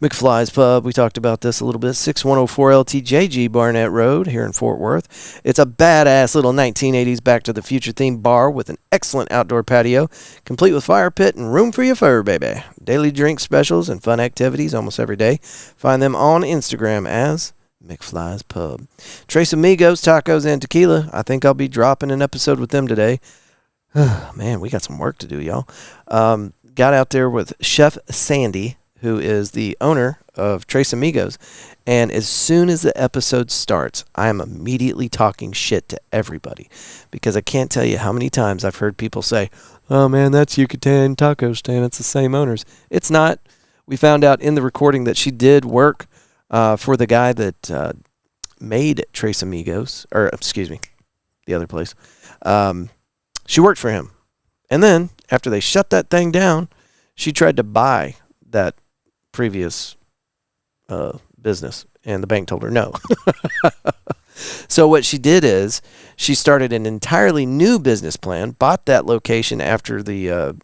McFly's Pub, we talked about this a little bit, 6104 LTJG Barnett Road here in Fort Worth. It's a badass little 1980s Back to the Future themed bar with an excellent outdoor patio, complete with fire pit and room for your fur, baby. Daily drink specials and fun activities almost every day. Find them on Instagram as McFly's Pub. Tres Amigos, Tacos, and Tequila. I think I'll be dropping an episode with them today. Man, we got some work to do, y'all. Got out there with Chef Sandy, who is the owner of Tres Amigos. And as soon as the episode starts, I am immediately talking shit to everybody. Because I can't tell you how many times I've heard people say, oh man, that's Yucatan Taco Stand. It's the same owners. It's not. We found out in the recording that she did work for the guy that made Tres Amigos. Or, excuse me, the other place. She worked for him. And then, after they shut that thing down, she tried to buy that previous business, and the bank told her no. So what she did is she started an entirely new business plan, bought that location after the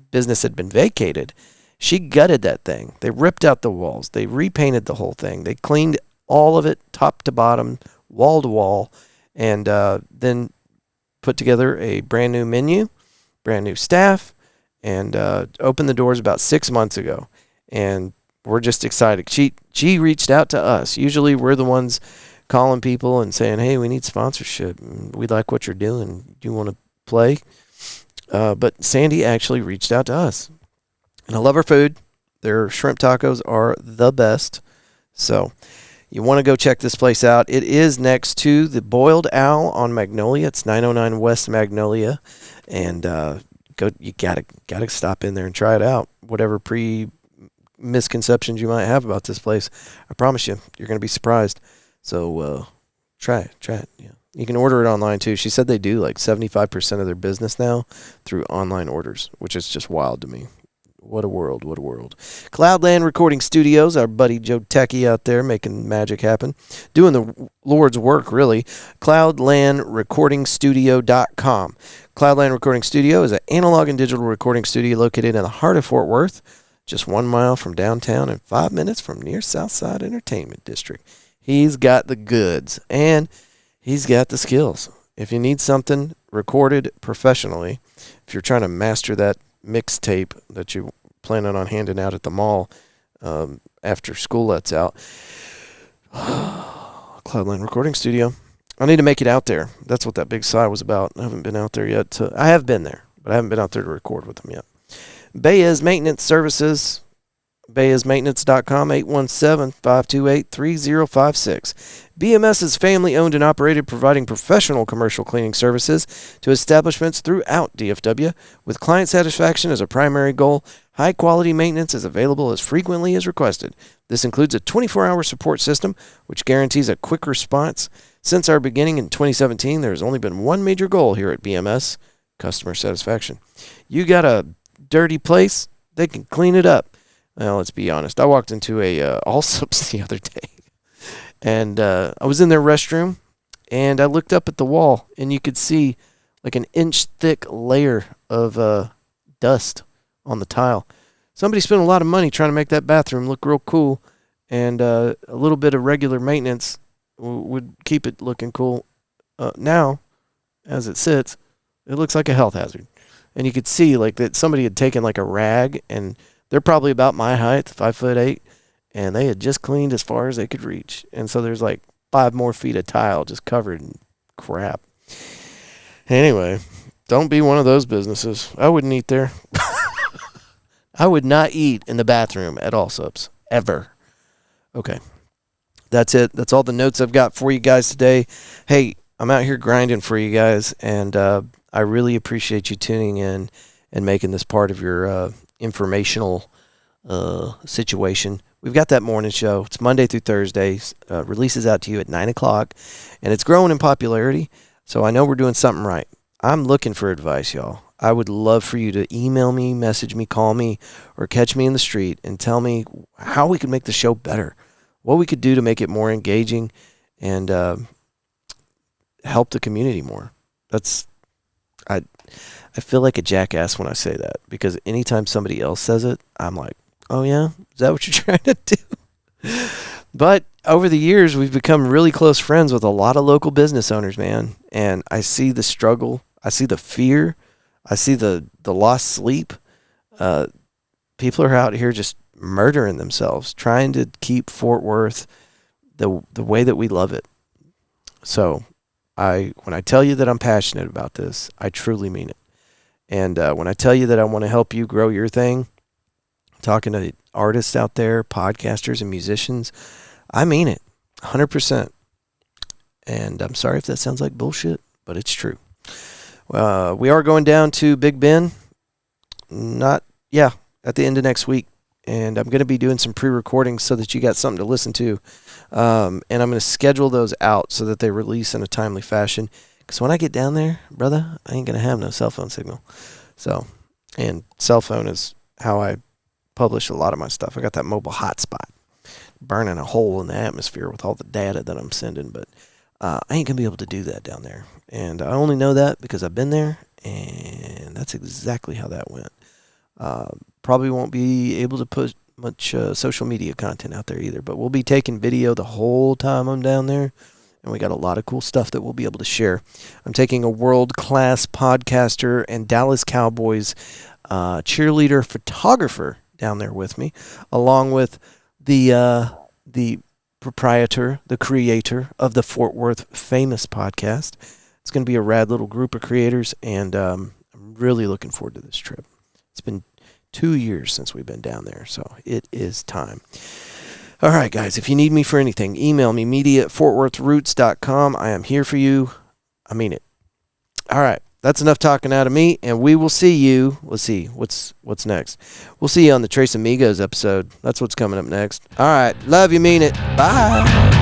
business had been vacated. She gutted that thing. They ripped out the walls. They repainted the whole thing. They cleaned all of it top to bottom, wall to wall, and then put together a brand new menu, brand new staff, and opened the doors about 6 months ago. And we're just excited. She reached out to us. Usually we're the ones calling people and saying, hey, we need sponsorship. We like what you're doing. Do you want to play? But Sandy actually reached out to us. And I love her food. Their shrimp tacos are the best. So you want to go check this place out. It is next to the Boiled Owl on Magnolia. It's 909 West Magnolia. And you gotta stop in there and try it out. Whatever misconceptions you might have about this place, I promise you're going to be surprised. So try it. Yeah, you can order it online too. She said they do like 75% of their business now through online orders, which is just wild to me. What a world. Cloudland Recording Studios, our buddy Joe Techie out there making magic happen, doing the Lord's work, really. Cloudlandrecordingstudio.com. Cloudland Recording Studio is an analog and digital recording studio located in the heart of Fort Worth, just 1 mile from downtown and 5 minutes from near Southside Entertainment District. He's got the goods, and he's got the skills. If you need something recorded professionally, if you're trying to master that mixtape that you planning on handing out at the mall after school lets out, Cloudland Recording Studio. I need to make it out there. That's what that big sigh was about. I haven't been out there yet. I have been there, but I haven't been out there to record with them yet. Baez Maintenance Services, BaezMaintenance.com, 817-528-3056. BMS is family-owned and operated, providing professional commercial cleaning services to establishments throughout DFW. With client satisfaction as a primary goal, high-quality maintenance is available as frequently as requested. This includes a 24-hour support system, which guarantees a quick response. Since our beginning in 2017, there has only been one major goal here at BMS, customer satisfaction. You got a dirty place, they can clean it up. Well, let's be honest. I walked into a Allsup's the other day, and I was in their restroom, and I looked up at the wall, and you could see like an inch-thick layer of dust on the tile. Somebody spent a lot of money trying to make that bathroom look real cool, and a little bit of regular maintenance would keep it looking cool. Now, as it sits, it looks like a health hazard. And you could see like that somebody had taken like a rag, and they're probably about my height, 5'8", and they had just cleaned as far as they could reach. And so there's like 5 more feet of tile just covered in crap. Anyway, don't be one of those businesses. I wouldn't eat there. I would not eat in the bathroom at Allsup's, ever. Okay. That's it. That's all the notes I've got for you guys today. Hey, I'm out here grinding for you guys, and I really appreciate you tuning in and making this part of your informational situation. We've got that morning show. It's Monday through Thursdays. Releases out to you at 9 o'clock. And it's growing in popularity. So I know we're doing something right. I'm looking for advice, y'all. I would love for you to email me, message me, call me, or catch me in the street and tell me how we could make the show better, what we could do to make it more engaging and help the community more. I feel like a jackass when I say that, because anytime somebody else says it, I'm like, oh yeah, is that what you're trying to do? But over the years, we've become really close friends with a lot of local business owners, man. And I see the struggle. I see the fear. I see the lost sleep. People are out here just murdering themselves, trying to keep Fort Worth the way that we love it. So when I tell you that I'm passionate about this, I truly mean it. And when I tell you that I want to help you grow your thing, talking to artists out there, podcasters and musicians, I mean it, 100%. And I'm sorry if that sounds like bullshit, but it's true. We are going down to Big Ben, at the end of next week. And I'm going to be doing some pre-recordings so that you got something to listen to. And I'm going to schedule those out so that they release in a timely fashion. Because when I get down there, brother, I ain't going to have no cell phone signal. So, and cell phone is how I publish a lot of my stuff. I got that mobile hotspot burning a hole in the atmosphere with all the data that I'm sending. But I ain't going to be able to do that down there. And I only know that because I've been there. And that's exactly how that went. Probably won't be able to put much social media content out there either, but we'll be taking video the whole time I'm down there, and we got a lot of cool stuff that we'll be able to share. I'm taking a world-class podcaster and Dallas Cowboys cheerleader photographer down there with me, along with the proprietor, the creator of the Fort Worth Famous podcast. It's going to be a rad little group of creators, and I'm really looking forward to this trip. It's been 2 years since we've been down there, so it is time. All right, guys, if you need me for anything, email me, media@fortworthroots.com. I am here for you. I mean it. All right, that's enough talking out of me, and we will see you. Let's see, what's next? We'll see you on the Trace Amigos episode. That's what's coming up next. All right, love you, mean it. Bye.